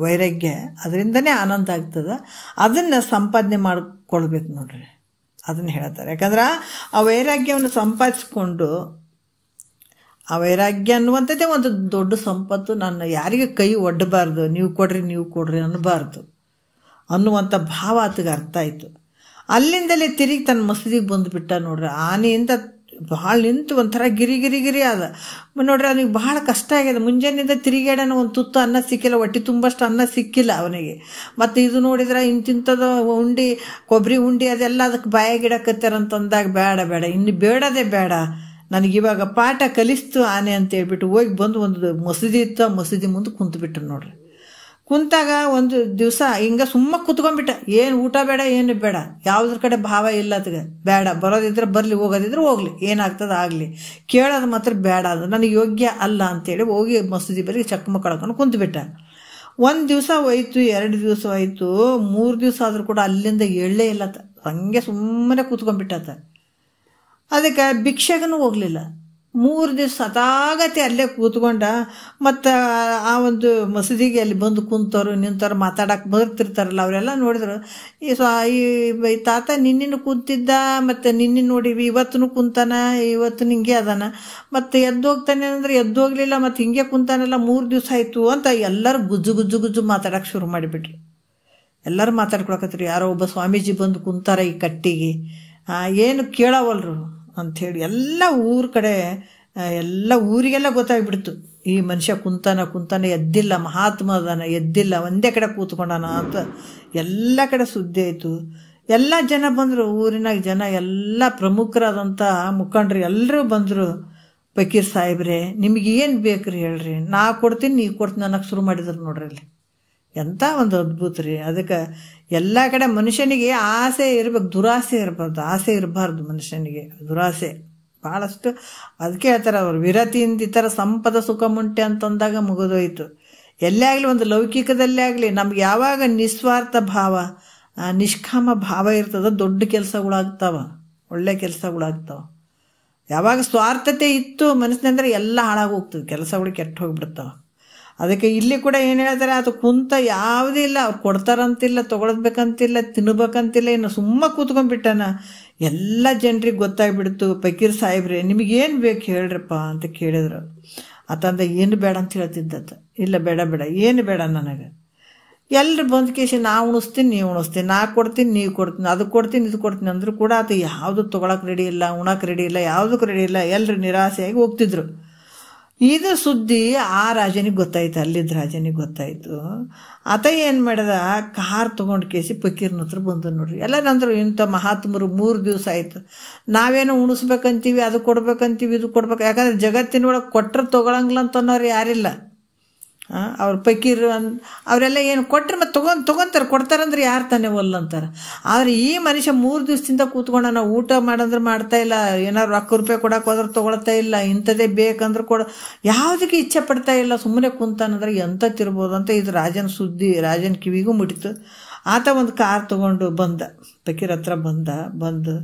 ವೈರಾಗ್ಯ ಅದರಿಂದನೇ ಆನಂದ ಆಗ್ತದೆ. ಅದನ್ನು ಸಂಪಾದನೆ ಮಾಡಿಕೊಳ್ಬೇಕು ನೋಡ್ರಿ, ಅದನ್ನು ಹೇಳ್ತಾರೆ. ಯಾಕಂದ್ರೆ ಆ ವೈರಾಗ್ಯವನ್ನು ಸಂಪಾದಿಸ್ಕೊಂಡು, ಆ ವೈರಾಗ್ಯ ಅನ್ನುವಂಥದ್ದೇ ಒಂದು ದೊಡ್ಡ ಸಂಪತ್ತು. ನಾನು ಯಾರಿಗೆ ಕೈ ಒಡ್ಡಬಾರ್ದು, ನೀವು ಕೊಡ್ರಿ ಅನ್ನಬಾರ್ದು ಅನ್ನುವಂಥ ಭಾವ ಆತಗೆ ಅರ್ಥ ಆಯಿತು. ಅಲ್ಲಿಂದಲೇ ತಿರುಗಿ ತನ್ನ ಮಸೀದಿಗೆ ಬಂದುಬಿಟ್ಟ ನೋಡ್ರಿ. ಆನೆಯಿಂದ ಭಾಳ ನಿಂತು ಒಂಥರ ಗಿರಿ ಆದ ನೋಡ್ರಿ. ಅವನಿಗೆ ಭಾಳ ಕಷ್ಟ ಆಗ್ಯದ. ಮುಂಜಾನೆಯಿಂದ ತಿರುಗಾಡೋಣ, ಒಂದು ತುತ್ತು ಅನ್ನ ಸಿಕ್ಕಿಲ್ಲ, ಹೊಟ್ಟೆ ತುಂಬಷ್ಟು ಅನ್ನ ಸಿಕ್ಕಿಲ್ಲ ಅವನಿಗೆ. ಮತ್ತು ಇದು ನೋಡಿದ್ರೆ ಇಂತಿಂಥದ್ದು ಉಂಡಿ, ಕೊಬ್ಬರಿ ಉಂಡಿ ಅದೆಲ್ಲ ಅದಕ್ಕೆ ಬಾಯಾಗಿಡಕತ್ತಾರಂತಂದಾಗ ಬೇಡ ಇನ್ನು ಬೇಡದೇ ಬೇಡ, ನನಗಿವಾಗ ಪಾಠ ಕಲಿಸ್ತು ಆನೆ ಅಂತ ಹೇಳ್ಬಿಟ್ಟು ಹೋಗಿ ಬಂದು ಒಂದು ಮಸೀದಿ ಇತ್ತು, ಆ ಮಸೀದಿ ಮುಂದೆ ಕುಂತ್ಬಿಟ್ರು ನೋಡ್ರಿ. ಕುಂತಾಗ ಒಂದು ದಿವಸ ಹಿಂಗೆ ಸುಮ್ಮ ಕೂತ್ಕೊಂಡ್ಬಿಟ್ಟ. ಏನು ಊಟ ಬೇಡ, ಏನು ಬೇಡ, ಯಾವುದ್ರ ಕಡೆ ಭಾವ ಇಲ್ಲ ಅದಕ್ಕೆ. ಬೇಡ, ಬರೋದಿದ್ರೆ ಬರಲಿ, ಹೋಗೋದಿದ್ರೆ ಹೋಗಲಿ, ಏನಾಗ್ತದೆ ಆಗಲಿ, ಕೇಳೋದು ಮಾತ್ರ ಬೇಡ, ಅದು ನನಗೆ ಯೋಗ್ಯ ಅಲ್ಲ ಅಂತೇಳಿ ಹೋಗಿ ಮಸೂದಿ ಬರೀ ಚಕ್ಮ ಕಳ್ಕೊಂಡು ಕುಂತ್ಬಿಟ್ಟ. ಒಂದು ದಿವಸ ಹೋಯ್ತು, 2 ದಿವಸ ಹೋಯ್ತು, 3 ದಿವಸ ಆದರೂ ಕೂಡ ಅಲ್ಲಿಂದ ಎಳ್ಳೇ ಇಲ್ಲ, ಹಂಗೆ ಸುಮ್ಮನೆ ಕೂತ್ಕೊಂಡ್ಬಿಟ್ಟತ. ಅದಕ್ಕೆ ಭಿಕ್ಷೆಗೂ ಹೋಗಲಿಲ್ಲ. 3 ದಿವಸ ಸತಾಗತಿ ಅಲ್ಲೇ ಕೂತ್ಕೊಂಡ. ಮತ್ತು ಆ ಒಂದು ಮಸೀದಿಗೆ ಅಲ್ಲಿ ಬಂದು ಕುಂತವ್ರು ನಿಂತವ್ರು ಮಾತಾಡಕ್ಕೆ ಬರ್ತಿರ್ತಾರಲ್ಲ, ಅವರೆಲ್ಲ ನೋಡಿದ್ರು, ಈ ತಾತ ನಿನ್ನಿನೂ ಕುಂತಿದ್ದ, ಮತ್ತು ನಿನ್ನೆ ನೋಡಿವಿ, ಇವತ್ತೂ ಕುಂತಾನ, ಇವತ್ತು ಹಿಂಗೆ ಅದಾನ, ಮತ್ತು ಎದ್ದು ಹೋಗ್ತಾನೆ ಅಂದರೆ ಎದ್ದು ಹೋಗಲಿಲ್ಲ, ಮತ್ತು ಹಿಂಗೆ ಕುಂತಾನೆಲ್ಲ 3 ದಿವಸ ಆಯಿತು ಅಂತ ಎಲ್ಲರೂ ಗುಜ್ಜು ಮಾತಾಡೋಕ್ಕೆ ಶುರು ಮಾಡಿಬಿಟ್ರು. ಎಲ್ಲರೂ ಮಾತಾಡ್ಕೊಳಕತ್ರಿ. ಯಾರೋ ಒಬ್ಬ ಸ್ವಾಮೀಜಿ ಬಂದು ಕುಂತಾರ ಈ ಕಟ್ಟಿಗೆ, ಏನು ಕೇಳವಲ್ರು ಅಂಥೇಳಿ ಎಲ್ಲ ಊರ ಕಡೆ, ಎಲ್ಲ ಊರಿಗೆಲ್ಲ ಗೊತ್ತಾಗ್ಬಿಡ್ತು, ಈ ಮನುಷ್ಯ ಕುಂತಾನ ಎದ್ದಿಲ್ಲ, ಮಹಾತ್ಮ ಅದಾನ ಎದ್ದಿಲ್ಲ, ಒಂದೇ ಕಡೆ ಕೂತ್ಕೊಂಡಾನ ಅಂತ ಎಲ್ಲ ಕಡೆ ಸುದ್ದಿ ಆಯಿತು. ಎಲ್ಲ ಜನ ಬಂದರು, ಊರಿನಾಗ ಜನ ಎಲ್ಲ ಪ್ರಮುಖರಾದಂಥ ಮುಖಂಡರು ಎಲ್ಲರೂ ಬಂದರು. ಫಕೀರ್ ಸಾಹೇಬ್ರೆ, ನಿಮಗೆ ಏನು ಬೇಕ್ರಿ ಹೇಳ್ರಿ, ನಾ ಕೊಡ್ತೀನಿ, ನೀವು ಕೊಡ್ತೀನಿ ಅನ್ನೋಕೆ ಶುರು ಮಾಡಿದ್ರು ನೋಡ್ರಿ. ಅಲ್ಲಿ ಎಂಥ ಒಂದು ಅದ್ಭುತ ರೀ. ಅದಕ್ಕೆ ಎಲ್ಲ ಕಡೆ ಮನುಷ್ಯನಿಗೆ ಆಸೆ ಇರಬೇಕು, ದುರಾಸೆ ಇರಬಾರ್ದು. ಆಸೆ ಇರಬಾರ್ದು ಮನುಷ್ಯನಿಗೆ, ದುರಾಸೆ ಭಾಳಷ್ಟು. ಅದಕ್ಕೆ ಹೇಳ್ತಾರೆ ಅವರು, ವಿರತಿಯಿಂದ ಈ ಥರ ಸಂಪದ ಸುಖ ಮುಂಟೆ ಅಂತಂದಾಗ ಮುಗಿದೋಯ್ತು. ಎಲ್ಲೇ ಆಗಲಿ, ಒಂದು ಲೌಕಿಕದಲ್ಲೇ ಆಗಲಿ, ನಮ್ಗೆ ಯಾವಾಗ ನಿಸ್ವಾರ್ಥ ಭಾವ ನಿಷ್ಕಾಮ ಭಾವ ಇರ್ತದೆ, ದೊಡ್ಡ ಕೆಲಸಗಳಾಗ್ತಾವ, ಒಳ್ಳೆ ಕೆಲಸಗಳಾಗ್ತಾವ. ಯಾವಾಗ ಸ್ವಾರ್ಥತೆ ಇತ್ತು ಮನಸ್ಸಿನಂದ್ರೆ ಎಲ್ಲ ಹಾಳಾಗೋಗ್ತದೆ, ಕೆಲಸಗಳು ಕೆಟ್ಟು ಹೋಗ್ಬಿಡ್ತಾವ. ಅದಕ್ಕೆ ಇಲ್ಲಿ ಕೂಡ ಏನು ಹೇಳ್ತಾರೆ, ಅದು ಕುಂತ ಯಾವುದೇ ಇಲ್ಲ, ಅವ್ರು ಕೊಡ್ತಾರಂತಿಲ್ಲ, ತೊಗೊಳ್ಬೇಕಂತಿಲ್ಲ, ತಿನ್ಬೇಕಂತಿಲ್ಲ, ಇನ್ನು ಸುಮ್ಮ ಕೂತ್ಕೊಂಡ್ಬಿಟ್ಟಾನ. ಎಲ್ಲ ಜನರಿಗೆ ಗೊತ್ತಾಗ್ಬಿಡ್ತು, ಫಕೀರ್ ಸಾಹೇಬ್ರೆ ನಿಮಗೇನು ಬೇಕು ಹೇಳ್ರಪ್ಪ ಅಂತ ಕೇಳಿದ್ರು. ಆತಂದ ಏನು ಬೇಡ ಅಂತ ಹೇಳ್ತಿದ್ದತ್ತ. ಇಲ್ಲ ಬೇಡ ಬೇಡ, ಏನು ಬೇಡ ನನಗೆ, ಎಲ್ಲರೂ ಬಂದು ಕೇಸಿ ನಾ ಉಣಿಸ್ತೀನಿ ನೀವು ಉಣಿಸ್ತೀನಿ, ನಾ ಕೊಡ್ತೀನಿ ನೀವು ಕೊಡ್ತೀನಿ, ಅದು ಕೊಡ್ತೀನಿ ಇದು ಕೊಡ್ತೀನಿ ಅಂದರೂ ಕೂಡ ಅದು ಯಾವುದು ತೊಗೊಳಕ್ಕೆ ರೆಡಿ ಇಲ್ಲ, ಉಣಕ್ಕೆ ರೆಡಿ ಇಲ್ಲ, ಯಾವುದಕ್ಕೂ ರೆಡಿ ಇಲ್ಲ. ಎಲ್ಲರೂ ನಿರಾಸೆಯಾಗಿ ಹೋಗ್ತಿದ್ರು. ಇದು ಸುದ್ದಿ ಆ ರಾಜನಿಗೆ ಗೊತ್ತಾಯ್ತು, ಅಲ್ಲಿದ್ದ ರಾಜನಿಗೆ ಗೊತ್ತಾಯಿತು. ಆತ ಏನು ಮಾಡಿದ, ಕಾರ್ ತೊಗೊಂಡು ಕೇಸಿ ಫಕೀರ್ನ ಹತ್ರ ಬಂದು ನೋಡ್ರಿ. ಎಲ್ಲರಂದ್ರು ಇಂಥ ಮಹಾತ್ಮರು 3 ದಿವಸ ಆಯಿತು, ನಾವೇನೋ ಉಣಿಸ್ಬೇಕಂತೀವಿ, ಅದು ಕೊಡ್ಬೇಕಂತೀವಿ, ಇದು ಕೊಡ್ಬೇಕು. ಯಾಕಂದ್ರೆ ಜಗತ್ತಿನೊಳಗೆ ಕೊಟ್ಟರೆ ತೊಗೊಳಂಗಿಲ್ಲ ಅಂತನ್ನೋರು ಯಾರಿಲ್ಲ. ಅವ್ರ ಫಕೀರು ಅವರೆಲ್ಲ ಏನು ಕೊಟ್ಟರೆ ಮತ್ತೆ ತೊಗೊಂತಾರೆ, ಕೊಡ್ತಾರಂದ್ರೆ ಯಾರು ತಾನೇ ಒಲ್ಲಂತಾರೆ. ಆದರೆ ಈ ಮನುಷ್ಯ 3 ದಿವಸದಿಂದ ಕೂತ್ಕೊಂಡು ನಾವು ಊಟ ಮಾಡಂದ್ರೆ ಮಾಡ್ತಾ ಇಲ್ಲ, ಏನಾದ್ರು ₹1 ಕೊಡಕ್ಕೆ ಹೋದ್ರೆ ತೊಗೊಳ್ತಾ ಇಲ್ಲ, ಇಂಥದ್ದೇ ಬೇಕಂದ್ರೆ ಯಾವುದಕ್ಕೆ ಇಚ್ಛೆ ಪಡ್ತಾ ಇಲ್ಲ, ಸುಮ್ಮನೆ ಕುಂತಾನಂದ್ರೆ ಎಂತ ತಿರ್ಬೋದು ಅಂತ ಇದು ರಾಜನ ಸುದ್ದಿ ರಾಜನ ಕಿವಿಗೂ ಮುಟ್ಟಿತು. ಆತ ಒಂದು ಕಾರ್ ತೊಗೊಂಡು ಬಂದ, ಫಕೀರ್ ಹತ್ರ ಬಂದು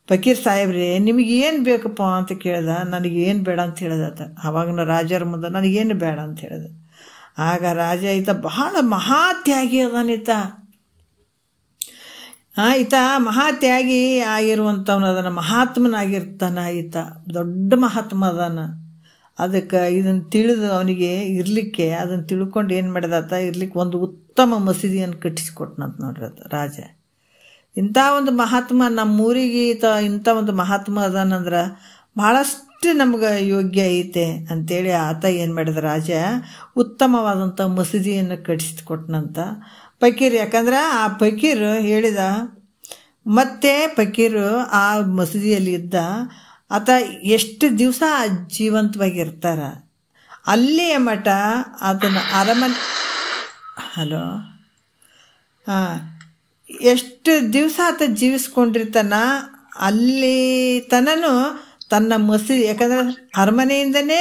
ಫಕೀರ್ ಸಾಹೇಬ್ರೆ ನಿಮಗೇನು ಬೇಕಪ್ಪ ಅಂತ ಕೇಳ್ದ. ನನಗೇನು ಬೇಡ ಅಂತ ಹೇಳ್ದಾತ. ಆವಾಗ ರಾಜರ ಮುಂದೆ ನನಗೇನು ಬೇಡ ಅಂತ ಹೇಳ್ದೆ. ಆಗ ರಾಜ ಈತ ಬಹಳ ಮಹಾತ್ಯಾಗಿ ಅದಾನಿತ. ಈತ ಮಹಾತ್ಯಾಗಿ ಆಗಿರುವಂಥವನು ಅದನ್ನು, ಮಹಾತ್ಮನಾಗಿರ್ತಾನ ಈತ, ದೊಡ್ಡ ಮಹಾತ್ಮ ಅದಾನ. ಅದಕ್ಕೆ ಇದನ್ನು ತಿಳಿದು ಅವನಿಗೆ ಇರಲಿಕ್ಕೆ, ಅದನ್ನು ತಿಳ್ಕೊಂಡು ಏನು ಮಾಡಿದಾತ, ಇರ್ಲಿಕ್ಕೆ ಒಂದು ಉತ್ತಮ ಮಸೀದಿಯನ್ನು ಕಟ್ಟಿಸಿಕೊಟ್ನಂತ ನೋಡ್ರಿ ಆತ ರಾಜ. ಇಂಥ ಒಂದು ಮಹಾತ್ಮ ನಮ್ಮೂರಿಗೆ ಇಂಥ ಒಂದು ಮಹಾತ್ಮ ಅದಾನಂದ್ರೆ ಭಾಳಷ್ಟು ನಮ್ಗೆ ಯೋಗ್ಯ ಐತೆ ಅಂಥೇಳಿ ಆತ ಏನು ಮಾಡಿದ, ರಾಜ ಉತ್ತಮವಾದಂಥ ಮಸೀದಿಯನ್ನು ಕಟ್ಟಿಸಿಕೊಟ್ನಂತ ಫಕೀರ್. ಯಾಕಂದ್ರೆ ಆ ಫಕೀರ್ ಹೇಳಿದ, ಮತ್ತೆ ಫಕೀರು ಆ ಮಸೀದಿಯಲ್ಲಿ ಇದ್ದ, ಆತ ಎಷ್ಟು ದಿವಸ ಜೀವಂತವಾಗಿರ್ತಾರ ಅಲ್ಲಿಯ ಮಠ ಆತನ ಅರಮನೆ ಎಷ್ಟು ದಿವಸ ಆತ ಜೀವಿಸ್ಕೊಂಡಿರ್ತಾನ ಅಲ್ಲಿ ತನನು ತನ್ನ ಮಸೀದಿ. ಯಾಕಂದ್ರೆ ಅರಮನೆಯಿಂದನೇ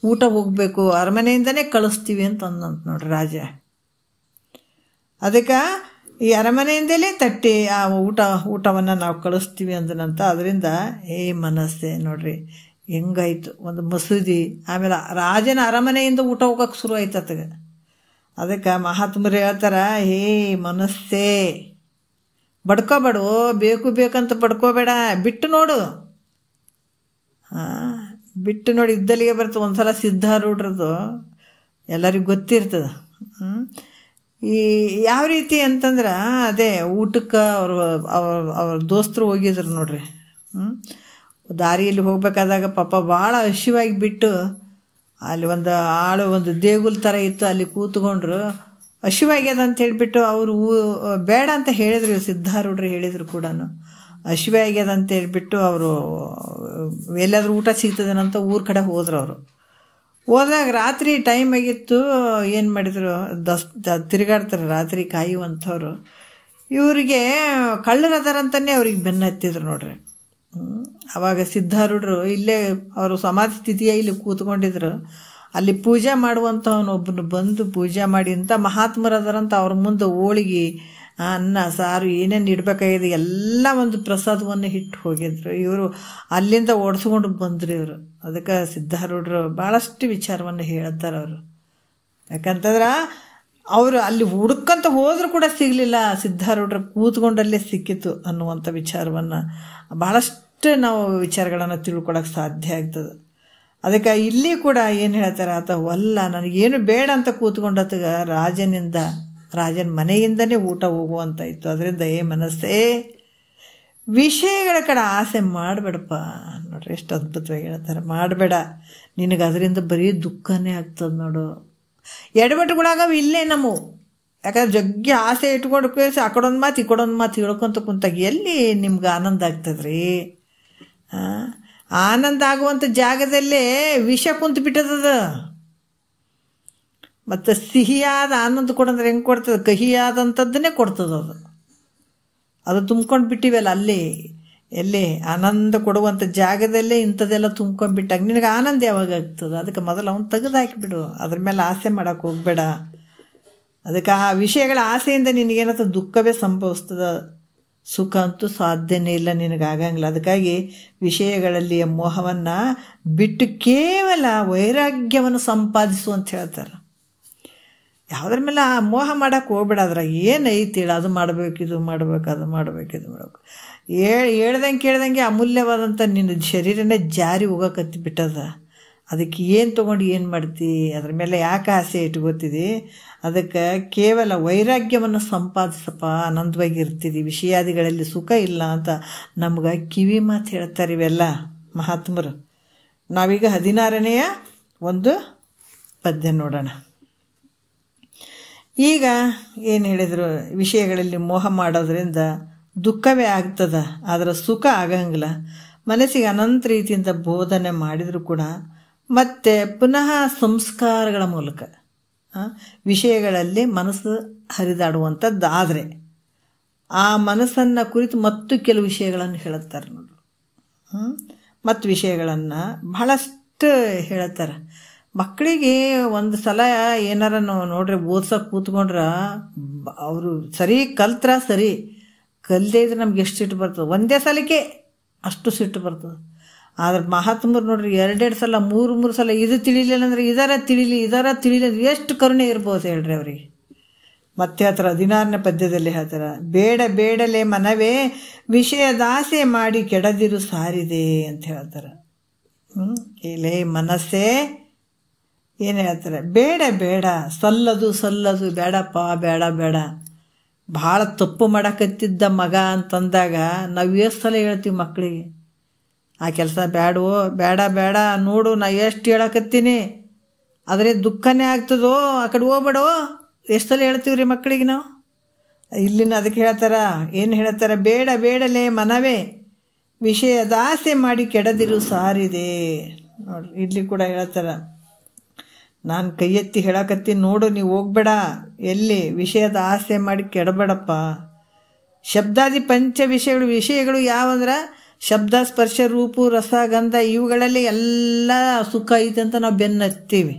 ಊಟ ಹೋಗಬೇಕು, ಅರಮನೆಯಿಂದನೇ ಕಳಿಸ್ತೀವಿ ಅಂತ ಅಂದಂತ ನೋಡ್ರಿ ರಾಜ. ಅದಕ್ಕೆ ಈ ಅರಮನೆಯಿಂದಲೇ ತಟ್ಟಿ ಆ ಊಟವನ್ನು ನಾವು ಕಳಿಸ್ತೀವಿ ಅಂದನಂತ. ಅದರಿಂದ ಮನಸ್ಸೆ ನೋಡ್ರಿ ಹೆಂಗಾಯ್ತು, ಒಂದು ಮಸೂದಿ, ಆಮೇಲೆ ರಾಜನ ಅರಮನೆಯಿಂದ ಊಟ ಹೋಗೋಕೆ ಶುರು ಆಯ್ತು ಆತಗೆ. ಅದಕ್ಕೆ ಮಹಾತ್ಮರು ಹೇಳ್ತಾರ, ಮನಸ್ಸೇ ಬಡ್ಕೋಬೇಡ, ಬೇಕು ಬೇಕಂತ ಬಡ್ಕೋಬೇಡ, ಬಿಟ್ಟು ನೋಡು. ಬಿಟ್ಟು ನೋಡಿ ಇದ್ದಲ್ಲಿಗೆ ಬರ್ತದೆ. ಒಂದ್ಸಲ ಸಿದ್ಧಾರೂಢರದು ಎಲ್ಲರಿಗೂ ಗೊತ್ತಿರ್ತದೆ. ಈ ಯಾವ ರೀತಿ ಅಂತಂದ್ರೆ, ಅದೇ ಊಟಕ್ಕೆ ಅವ್ರ ದೋಸ್ತರು ಹೋಗಿದ್ರು ನೋಡ್ರಿ. ದಾರಿಯಲ್ಲಿ ಹೋಗ್ಬೇಕಾದಾಗ ಪಾಪ ಭಾಳ ಹಸಿವಾಗಿ ಬಿಟ್ಟು ಅಲ್ಲಿ ಒಂದು ದೇಗುಲ ಥರ ಇತ್ತು, ಅಲ್ಲಿ ಕೂತ್ಕೊಂಡ್ರು. ಹಸಿವಾಗ್ಯದ ಅಂತ ಹೇಳಿಬಿಟ್ಟು ಅವರು ಬೇಡ ಅಂತ ಹೇಳಿದ್ರು, ಸಿದ್ಧಾರೂಢರು ಹೇಳಿದ್ರು ಕೂಡ. ಹಸಿವಾಗ್ಯದ ಅಂತ ಹೇಳ್ಬಿಟ್ಟು ಅವರು ಎಲ್ಲಾದ್ರೂ ಊಟ ಸಿಗ್ತದೇನಂತ ಊರ ಕಡೆ ಹೋದ್ರು. ಅವರು ಹೋದಾಗ ರಾತ್ರಿ ಟೈಮ್ ಆಗಿತ್ತು. ಏನು ಮಾಡಿದ್ರು, ತಿರುಗಾಡ್ತಾರೆ ರಾತ್ರಿ ಕಾಯುವಂಥವ್ರು. ಇವರಿಗೆ ಕಳ್ಳರದಾರಂತಲೇ ಅವ್ರಿಗೆ ಬೆನ್ನು ಹತ್ತಿದ್ರು ನೋಡ್ರಿ. ಆವಾಗ ಸಿದ್ಧಾರೂಢರು ಇಲ್ಲೇ ಅವರು ಸಮಾಧಿ ಸ್ಥಿತಿಯ ಇಲ್ಲಿ ಕೂತ್ಕೊಂಡಿದ್ರು. ಅಲ್ಲಿ ಪೂಜೆ ಮಾಡುವಂಥವನೊಬ್ಬನು ಬಂದು ಪೂಜೆ ಮಾಡಿ, ಇಂಥ ಮಹಾತ್ಮರದಾರಂತ ಅವ್ರ ಮುಂದೆ ಹೋಳಿಗೆ, ಅನ್ನ, ಸಾರು ಏನೇನು ಇಡಬೇಕಾಗಿದೆ ಎಲ್ಲ ಒಂದು ಪ್ರಸಾದವನ್ನು ಇಟ್ಟು ಹೋಗಿದ್ರು. ಇವರು ಅಲ್ಲಿಂದ ಓಡಿಸ್ಕೊಂಡು ಬಂದರು ಇವರು. ಅದಕ್ಕೆ ಸಿದ್ಧಾರೂಢರು ಭಾಳಷ್ಟು ವಿಚಾರವನ್ನು ಹೇಳ್ತಾರೆ ಅವರು. ಯಾಕಂತಂದ್ರೆ ಅವರು ಅಲ್ಲಿ ಹುಡುಕಂತ ಹೋದರೂ ಕೂಡ ಸಿಗಲಿಲ್ಲ, ಸಿದ್ಧಾರೂಢರು ಕೂತ್ಕೊಂಡಲ್ಲೇ ಸಿಕ್ಕಿತು ಅನ್ನುವಂಥ ವಿಚಾರವನ್ನು ಭಾಳಷ್ಟು ನಾವು ವಿಚಾರಗಳನ್ನು ತಿಳ್ಕೊಳಕ್ಕೆ ಸಾಧ್ಯ ಆಗ್ತದೆ. ಅದಕ್ಕೆ ಇಲ್ಲಿ ಕೂಡ ಏನು ಹೇಳ್ತಾರೆ, ಆತ ವಲ್ಲ ನನಗೇನು ಬೇಡ ಅಂತ ಕೂತ್ಕೊಂಡಾಗ ರಾಜನ ಮನೆಯಿಂದನೇ ಊಟ ಹೋಗುವಂತಾಯಿತು. ಅದರಿಂದ ಮನಸ್ಸೇ ವಿಷಯಗಳ ಕಡೆ ಆಸೆ ಮಾಡಬೇಡಪ್ಪ. ನೋಡ್ರಿ ಎಷ್ಟು ಅದ್ಭುತವಾಗಿ ಹೇಳ್ತಾರೆ, ಮಾಡಬೇಡ, ನಿನಗೆ ಅದರಿಂದ ಬರೀ ದುಃಖನೇ ಆಗ್ತದೆ ನೋಡು. ಎಡವಟ್ಟುಗಳಾಗವು ಇಲ್ಲೇ ನಮ್ಮವು. ಯಾಕಂದ್ರೆ ಜಗ್ಗಿ ಆಸೆ ಇಟ್ಕೊಂಡು ಕೇಳಿಸಿ ಆ ಕಡೊಂದು ಮಾತು ಈ ಕಡೊಂದು ಮಾತು ಹೇಳ್ಕೊತ ಕುಂತಾಗ ಎಲ್ಲಿ ನಿಮ್ಗೆ ಆನಂದ ಆಗ್ತದ್ರಿ? ಆನಂದ ಆಗುವಂಥ ಜಾಗದಲ್ಲೇ ವಿಷ ಕುಂತು ಬಿಟ್ಟದ. ಮತ್ತು ಸಿಹಿಯಾದ ಆನಂದ ಕೊಡಂದ್ರೆ ಹೆಂಗೆ ಕೊಡ್ತದೆ? ಕಹಿಯಾದಂಥದ್ದನ್ನೇ ಕೊಡ್ತದೆ. ಅದು ತುಂಬ್ಕೊಂಡು ಬಿಟ್ಟಿವಲ್ಲ ಅಲ್ಲಿ, ಎಲ್ಲಿ ಆನಂದ ಕೊಡುವಂಥ ಜಾಗದಲ್ಲೇ ಇಂಥದ್ದೆಲ್ಲ ತುಂಬ್ಕೊಂಡ್ಬಿಟ್ಟಾಗ ನಿನಗೆ ಆನಂದ ಯಾವಾಗ ಆಗ್ತದೆ? ಅದಕ್ಕೆ ಮೊದಲು ಅವನು ತೆಗೆದು ಹಾಕಿಬಿಡು, ಅದ್ರ ಮೇಲೆ ಆಸೆ ಮಾಡೋಕ್ಕೆ ಹೋಗಬೇಡ ಅದಕ್ಕೆ ಆ ವಿಷಯಗಳ ಆಸೆಯಿಂದ ನಿನಗೇನತ್ತ ದುಃಖವೇ ಸಂಭವಿಸ್ತದ, ಸುಖ ಅಂತೂ ಸಾಧ್ಯನೇ ಇಲ್ಲ, ನಿನಗಾಗಂಗಿಲ್ಲ. ಅದಕ್ಕಾಗಿ ವಿಷಯಗಳಲ್ಲಿ ಮೋಹವನ್ನು ಬಿಟ್ಟು ಕೇವಲ ವೈರಾಗ್ಯವನ್ನು ಸಂಪಾದಿಸು ಅಂತ ಹೇಳ್ತಾರೆ. ಯಾವುದ್ರ ಮೇಲೆ ಆ ಮೋಹ ಮಾಡೋಕ್ಕೆ ಹೋಗ್ಬೇಡ. ಅದ್ರಾಗ ಏನೈತಿ ಹೇಳ, ಅದು ಮಾಡಬೇಕು, ಇದು ಮಾಡಬೇಕು, ಅದು ಮಾಡಬೇಕು, ಇದು ಮಾಡಬೇಕು. ಹೇಳ್ದಂಗೆ ಕೇಳ್ದಂಗೆ ಅಮೂಲ್ಯವಾದಂಥ ನಿನ್ನ ಶರೀರನೇ ಜಾರಿ ಹೋಗಕತ್ತಿ ಬಿಟ್ಟದ. ಅದಕ್ಕೆ ಏನು ತೊಗೊಂಡು ಏನು ಮಾಡ್ತಿ, ಅದ್ರ ಮೇಲೆ ಯಾಕೆ ಆಸೆ ಇಟ್ಕೋತಿದಿ? ಅದಕ್ಕೆ ಕೇವಲ ವೈರಾಗ್ಯವನ್ನು ಸಂಪಾದಿಸಪ್ಪ, ಆನಂದವಾಗಿರ್ತೀರಿ. ವಿಷಯಾದಿಗಳಲ್ಲಿ ಸುಖ ಇಲ್ಲ ಅಂತ ನಮ್ಗೆ ಕಿವಿ ಮಾತು ಹೇಳ್ತಾರೆ ಇವೆಲ್ಲ ಮಹಾತ್ಮರು. ನಾವೀಗ 16ನೇ ಒಂದು ಪದ್ಯ ನೋಡೋಣ. ಈಗ ಏನು ಹೇಳಿದರು, ವಿಷಯಗಳಲ್ಲಿ ಮೋಹ ಮಾಡೋದ್ರಿಂದ ದುಃಖವೇ ಆಗ್ತದ, ಆದರೆ ಸುಖ ಆಗಂಗಿಲ್ಲ. ಮನಸ್ಸಿಗೆ ಅನಂತ ರೀತಿಯಿಂದ ಬೋಧನೆ ಮಾಡಿದರೂ ಕೂಡ ಮತ್ತು ಪುನಃ ಸಂಸ್ಕಾರಗಳ ಮೂಲಕ ವಿಷಯಗಳಲ್ಲಿ ಮನಸ್ಸು ಹರಿದಾಡುವಂಥದ್ದು ಆದರೆ ಆ ಮನಸ್ಸನ್ನು ಕುರಿತು ಮತ್ತು ಕೆಲವು ವಿಷಯಗಳನ್ನು ಹೇಳುತ್ತಾರೆ ನೋಡು. ಮತ್ತು ವಿಷಯಗಳನ್ನು ಬಹಳಷ್ಟು ಹೇಳುತ್ತಾರೆ. ಮಕ್ಕಳಿಗೆ ಒಂದು ಸಲ ಏನಾರ ನೋಡ್ರಿ ಓದ್ಸೋಕೆ ಕೂತ್ಕೊಂಡ್ರೆ ಅವರು ಸರಿ ಕಲ್ತ್ರ ಸರಿ, ಕಲ್ಲದೇ ಇದ್ರೆ ನಮ್ಗೆ ಎಷ್ಟು ಸಿಟ್ಟು ಬರ್ತದೆ, ಒಂದೇ ಸಲಕ್ಕೆ ಅಷ್ಟು ಸಿಟ್ಟು ಬರ್ತದೆ. ಆದ್ರೆ ಮಹಾತ್ಮರು ನೋಡ್ರಿ 2 ಸಲ 3 ಸಲ ಇದು ತಿಳಿಲಿಲ್ಲ ಅಂದರೆ ಇದರ ತಿಳಿಲಿ ಎಷ್ಟು ಕರುಣೆ ಇರ್ಬೋದು ಹೇಳ್ರಿ ಅವ್ರಿಗೆ. ಮತ್ತೆ ಹೇಳ್ತಾರೆ 16ನೇ ಪದ್ಯದಲ್ಲಿ ಹೇಳ್ತಾರೆ, ಬೇಡಲೇ ಮನವೇ ವಿಷಯದಾಸೆ ಮಾಡಿ ಕೆಡದಿರು ಸಾರಿದೆ ಅಂತ ಹೇಳ್ತಾರೆ. ಇಲ್ಲೇ ಮನಸ್ಸೇ ಏನು ಹೇಳ್ತಾರೆ, ಬೇಡ ಸಲ್ಲದು ಬೇಡಪ್ಪ, ಬೇಡ ಭಾಳ ತಪ್ಪು ಮಾಡಕತ್ತಿದ್ದ ಮಗ ಅಂತಂದಾಗ ನಾವು ಎಷ್ಟು ಸಲ ಹೇಳ್ತೀವಿ ಮಕ್ಕಳಿಗೆ, ಆ ಕೆಲಸ ಬೇಡ ನೋಡು, ನಾ ಎಷ್ಟು ಹೇಳಕತ್ತೀನಿ, ಆದರೆ ದುಃಖನೇ ಆಗ್ತದೋ, ಆ ಕಡೆ ಹೋಗ್ಬೇಡೋ, ಎಷ್ಟು ಸಲ ಹೇಳ್ತೀವಿ ರೀ ಮಕ್ಕಳಿಗೆ ನಾವು. ಇಲ್ಲಿನ ಅದಕ್ಕೆ ಹೇಳ್ತಾರ, ಏನು ಹೇಳ್ತಾರೆ, ಬೇಡಲೇ ಮನವೇ ವಿಷಯದಾಸೆ ಮಾಡಿ ಕೆಡದಿರು ಸಾರಿದೆ. ನೋಡ್ರಿ ಇಲ್ಲಿ ಕೂಡ ಹೇಳ್ತಾರ, ನಾನು ಕೈ ಎತ್ತಿ ಹೇಳಕತ್ತೀನಿ ನೋಡು, ನೀವು ಹೋಗ್ಬೇಡ, ಎಲ್ಲಿ ವಿಷಯದ ಆಸೆ ಮಾಡಿ ಕೆಡಬೇಡಪ್ಪ. ಶಬ್ದಾದಿ ಪಂಚ ವಿಷಯಗಳು ಯಾವಂದ್ರೆ ಶಬ್ದ, ಸ್ಪರ್ಶ, ರೂಪು, ರಸ, ಗಂಧ ಇವುಗಳಲ್ಲಿ ಎಲ್ಲ ಸುಖ ಐತೆ ಅಂತ ನಾವು ಬೆನ್ನತ್ತೀವಿ.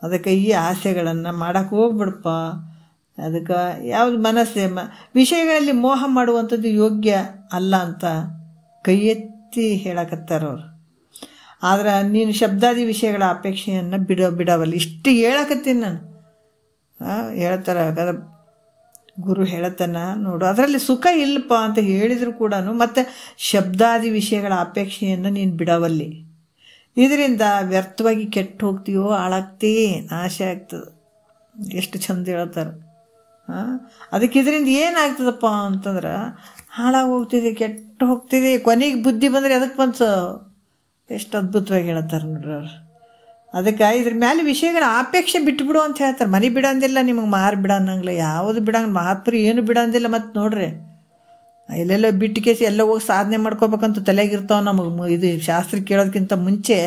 ಅದಕ್ಕೆ ಈ ಆಸೆಗಳನ್ನು ಮಾಡೋಕ್ಕೆ ಹೋಗ್ಬಿಡಪ್ಪ. ಅದಕ್ಕೆ ಯಾವುದು ಮನಸ್ಸೇ ವಿಷಯಗಳಲ್ಲಿ ಮೋಹ ಮಾಡುವಂಥದ್ದು ಯೋಗ್ಯ ಅಲ್ಲ ಅಂತ ಕೈ ಎತ್ತಿ ಹೇಳಕತ್ತಾರವ್ರು. ಆದ್ರೆ ನೀನು ಶಬ್ದಾದಿ ವಿಷಯಗಳ ಅಪೇಕ್ಷೆಯನ್ನು ಬಿಡವಲ್ಲ. ಇಷ್ಟು ಹೇಳಕತ್ತೀನಿ ನಾನು. ಹೇಳ್ತಾರೆ ಗುರು ಹೇಳತನ ನೋಡು, ಅದರಲ್ಲಿ ಸುಖ ಇಲ್ಲಪ್ಪ ಅಂತ ಹೇಳಿದ್ರು ಕೂಡ ಮತ್ತು ಶಬ್ದಾದಿ ವಿಷಯಗಳ ಅಪೇಕ್ಷೆಯನ್ನು ನೀನು ಬಿಡವಲ್ಲಿ. ಇದರಿಂದ ವ್ಯರ್ಥವಾಗಿ ಕೆಟ್ಟು ಹೋಗ್ತೀಯೋ, ಹಾಳಾಗ್ತೀ, ನಾಶ ಆಗ್ತದೆ. ಎಷ್ಟು ಚಂದ ಹೇಳ್ತಾರೆ. ಅದಕ್ಕೆ ಇದರಿಂದ ಏನಾಗ್ತದಪ್ಪ ಅಂತಂದ್ರೆ ಹಾಳಾಗಿ ಹೋಗ್ತಿದೆ, ಕೆಟ್ಟು ಹೋಗ್ತಿದೆ, ಕೊನೆಗೆ ಬುದ್ಧಿ ಬಂದರೆ ಅದಕ್ಕೆ ಬಂತು. ಎಷ್ಟು ಅದ್ಭುತವಾಗಿ ಹೇಳ್ತಾರೆ ನೋಡ್ರಿ ಅವ್ರು. ಅದಕ್ಕೆ ಇದ್ರ ಮೇಲೆ ವಿಷಯಗಳ ಅಪೇಕ್ಷೆ ಬಿಟ್ಬಿಡು ಅಂತ ಹೇಳ್ತಾರೆ. ಮನೆ ಬಿಡಂದಿಲ್ಲ, ನಿಮಗೆ ಮಾರು ಬಿಡ ಅನ್ನಂಗಿಲ್ಲ, ಯಾವುದು ಬಿಡಂಗ ಮಹಾತ್ಮರು ಏನು ಬಿಡಂದಿಲ್ಲ. ಮತ್ತು ನೋಡ್ರಿ ಎಲ್ಲೆಲ್ಲೋ ಬಿಟ್ಟು ಕೇಸಿ ಎಲ್ಲ ಹೋಗಿ ಸಾಧನೆ ಮಾಡ್ಕೋಬೇಕಂತ ತಲೆಗಿರ್ತಾವೆ ನಮಗೆ. ಇದು ಶಾಸ್ತ್ರ ಕೇಳೋದಕ್ಕಿಂತ ಮುಂಚೆ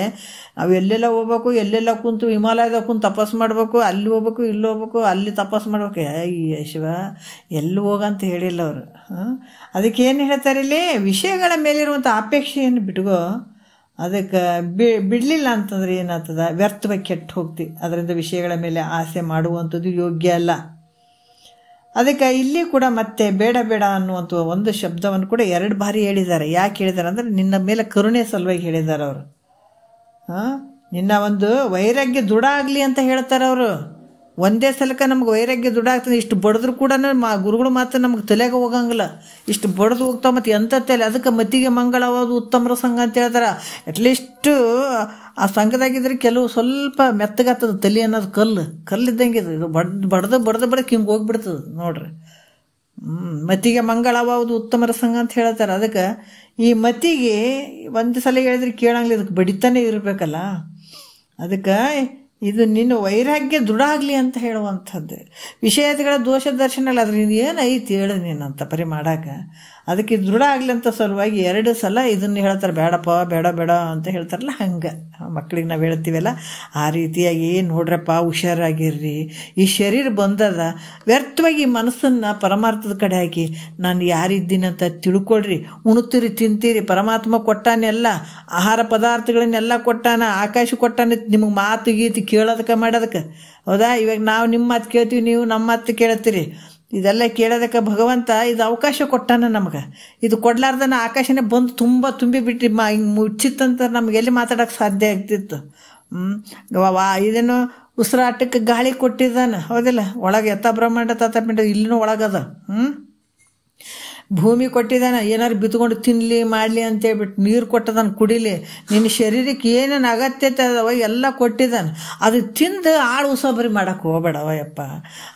ನಾವು ಎಲ್ಲೆಲ್ಲ ಹೋಗ್ಬೇಕು, ಎಲ್ಲೆಲ್ಲ ಕುಂತು ಹಿಮಾಲಯದಾಗ ಕುಂತು ತಪಸ್ಸು ಮಾಡಬೇಕು, ಅಲ್ಲಿ ಹೋಗ್ಬೇಕು, ಇಲ್ಲಿ ಹೋಗ್ಬೇಕು, ಅಲ್ಲಿ ತಪಸ್ಸು ಮಾಡ್ಬೇಕು. ಈ ಶಿವ ಎಲ್ಲಿ ಹೋಗಂತ ಹೇಳಿಲ್ಲ ಅವರು. ಅದಕ್ಕೆ ಏನು ಹೇಳ್ತಾರೆ ಇಲ್ಲಿ, ವಿಷಯಗಳ ಮೇಲಿರುವಂಥ ಅಪೇಕ್ಷೆಯನ್ನು ಬಿಟ್ಕೋ. ಅದಕ್ಕೆ ಬಿಡಲಿಲ್ಲ ಅಂತಂದ್ರೆ ಏನಾಗ್ತದ, ವ್ಯರ್ಥವಾಗಿ ಕೆಟ್ಟು ಹೋಗ್ತಿ. ಅದರಿಂದ ವಿಷಯಗಳ ಮೇಲೆ ಆಸೆ ಮಾಡುವಂಥದ್ದು ಯೋಗ್ಯ ಅಲ್ಲ. ಅದಕ್ಕೆ ಇಲ್ಲಿ ಕೂಡ ಮತ್ತೆ ಬೇಡ ಅನ್ನುವಂಥ ಒಂದು ಶಬ್ದವನ್ನು ಕೂಡ 2 ಬಾರಿ ಹೇಳಿದ್ದಾರೆ. ಯಾಕೆ ಹೇಳಿದ್ದಾರೆ ಅಂದರೆ ನಿನ್ನ ಮೇಲೆ ಕರುಣೆ ಸಲುವಾಗಿ ಹೇಳಿದ್ದಾರೆ ಅವರು. ನಿನ್ನ ಒಂದು ವೈರಾಗ್ಯ ದೃಢ ಆಗಲಿ ಅಂತ ಹೇಳ್ತಾರೆ ಅವರು. ಒಂದೇ ಸಲಕ್ಕೆ ನಮ್ಗೆ ವೈರಾಗ್ಯ ದೃಢ ಆಗ್ತದೆ. ಇಷ್ಟು ಬಡಿದ್ರು ಕೂಡ ಗುರುಗಳು ಮಾತ್ರ ನಮ್ಗೆ ತಲೆಗೆ ಹೋಗಂಗಿಲ್ಲ. ಇಷ್ಟು ಬಡ್ದು ಹೋಗ್ತಾವೆ. ಮತ್ತು ಎಂಥ ತಲೆ, ಅದಕ್ಕೆ ಮತಿಗೆ ಮಂಗಳವಾದ ಉತ್ತಮರ ಸಂಘ ಅಂತ ಹೇಳ್ತಾರೆ. ಅಟ್ಲೀಸ್ಟು ಆ ಸಂಘದಾಗಿದ್ರೆ ಕೆಲವು ಸ್ವಲ್ಪ ಮೆತ್ತಗಾಗ್ತದೆ ತಲೆ ಅನ್ನೋದು. ಕಲ್ಲಿದ್ದಂಗೆ ಇದು ಬಡ್ದು ಹಿಂಗೆ ಹೋಗ್ಬಿಡ್ತದೆ ನೋಡ್ರಿ. ಮತಿಗೆ ಮಂಗಳವಾದ ಉತ್ತಮರ ಸಂಘ ಅಂತ ಹೇಳ್ತಾರೆ. ಅದಕ್ಕೆ ಈ ಮತಿಗೆ ಒಂದು ಸಲ ಹೇಳಿದ್ರೆ ಕೇಳಂಗಿಲ್ಲ, ಇದಕ್ಕೆ ಬಡಿತಾನೆ ಇರಬೇಕಲ್ಲ. ಅದಕ್ಕೆ ಇದು ನಿನ್ನ ವೈರಾಗ್ಯ ದೃಢ ಆಗಲಿ ಅಂತ ಹೇಳುವಂಥದ್ದು. ವಿಷಯಗಳ ದೋಷ ದರ್ಶನ ಅದ್ರಿಂದ ಏನೈತಿ ಹೇಳು ನೀನಂತ ಪರಿ ಮಾಡಾಕ. ಅದಕ್ಕೆ ದೃಢ ಆಗಲಿ ಅಂತ ಸಲುವಾಗಿ 2 ಸಲ ಇದನ್ನು ಹೇಳ್ತಾರೆ, ಬೇಡಪ್ಪ ಬೇಡ ಅಂತ ಹೇಳ್ತಾರಲ್ಲ. ಹಂಗೆ ಮಕ್ಕಳಿಗೆ ನಾವು ಹೇಳ್ತೀವಲ್ಲ ಆ ರೀತಿಯಾಗಿ ನೋಡ್ರಪ್ಪ, ಹುಷಾರಾಗಿರ್ರಿ. ಈ ಶರೀರ ಬಂದದ, ವ್ಯರ್ಥವಾಗಿ ಮನಸ್ಸನ್ನು ಪರಮಾರ್ಥದ ಕಡೆ ಹಾಕಿ ನಾನು ಯಾರಿದ್ದೀನಿ ಅಂತ ತಿಳ್ಕೊಳ್ರಿ. ಉಣ್ತೀರಿ, ತಿಂತೀರಿ, ಪರಮಾತ್ಮ ಕೊಟ್ಟಾನೆಲ್ಲ ಆಹಾರ ಪದಾರ್ಥಗಳನ್ನೆಲ್ಲ ಕೊಟ್ಟಾನ, ಆಕಾಶ ಕೊಟ್ಟಾನ. ನಿಮಗೆ ಮಾತು ಗೀತಿ ಕೇಳೋದಕ್ಕೆ ಮಾಡೋದಕ್ಕೆ. ಹೌದಾ? ಇವಾಗ ನಾವು ನಿಮ್ಮ ಮಾತು ಕೇಳ್ತೀವಿ, ನೀವು ನಮ್ಮ ಮಾತು ಕೇಳ್ತೀರಿ. ಇದೆಲ್ಲ ಕೇಳೋದಕ್ಕೆ ಭಗವಂತ ಇದು ಅವಕಾಶ ಕೊಟ್ಟಾನ ನಮ್ಗೆ. ಇದು ಕೊಡ್ಲಾರ್ದನ ಆಕಾಶನೇ ಬಂದು ತುಂಬಿ ಬಿಟ್ಟು ಹಿಂಗೆ ಮುಚ್ಚಿತ್ತಂತ ನಮ್ಗೆ ಎಲ್ಲಿ ಮಾತಾಡೋಕ್ಕೆ ಸಾಧ್ಯ ಆಗ್ತಿತ್ತು. ಇದೇನು ಉಸಿರಾಟಕ್ಕೆ ಗಾಳಿ ಕೊಟ್ಟಿದ್ದಾನೆ, ಹೌದಿಲ್ಲ? ಒಳಗೆ ಯಥ ಬ್ರಹ್ಮಾಂಡ ತಥಪಿಂಡ ಇಲ್ಲಿನೂ ಒಳಗದ. ಭೂಮಿ ಕೊಟ್ಟಿದ್ದಾನೆ, ಏನಾರು ಬಿತ್ಕೊಂಡು ತಿನ್ನಲಿ ಮಾಡಲಿ ಅಂತೇಳ್ಬಿಟ್ಟು. ನೀರು ಕೊಟ್ಟದಾನೆ ಕುಡಿಲಿ. ನಿನ್ನ ಶರೀರಕ್ಕೆ ಏನೇನು ಅಗತ್ಯತೆ ಅದಾವ ಎಲ್ಲ ಕೊಟ್ಟಿದ್ದಾನೆ. ಅದು ತಿಂದು ಆಳು ಉಸಾಬರಿ ಮಾಡೋಕೆ ಹೋಗ್ಬೇಡವ ಯಪ್ಪ.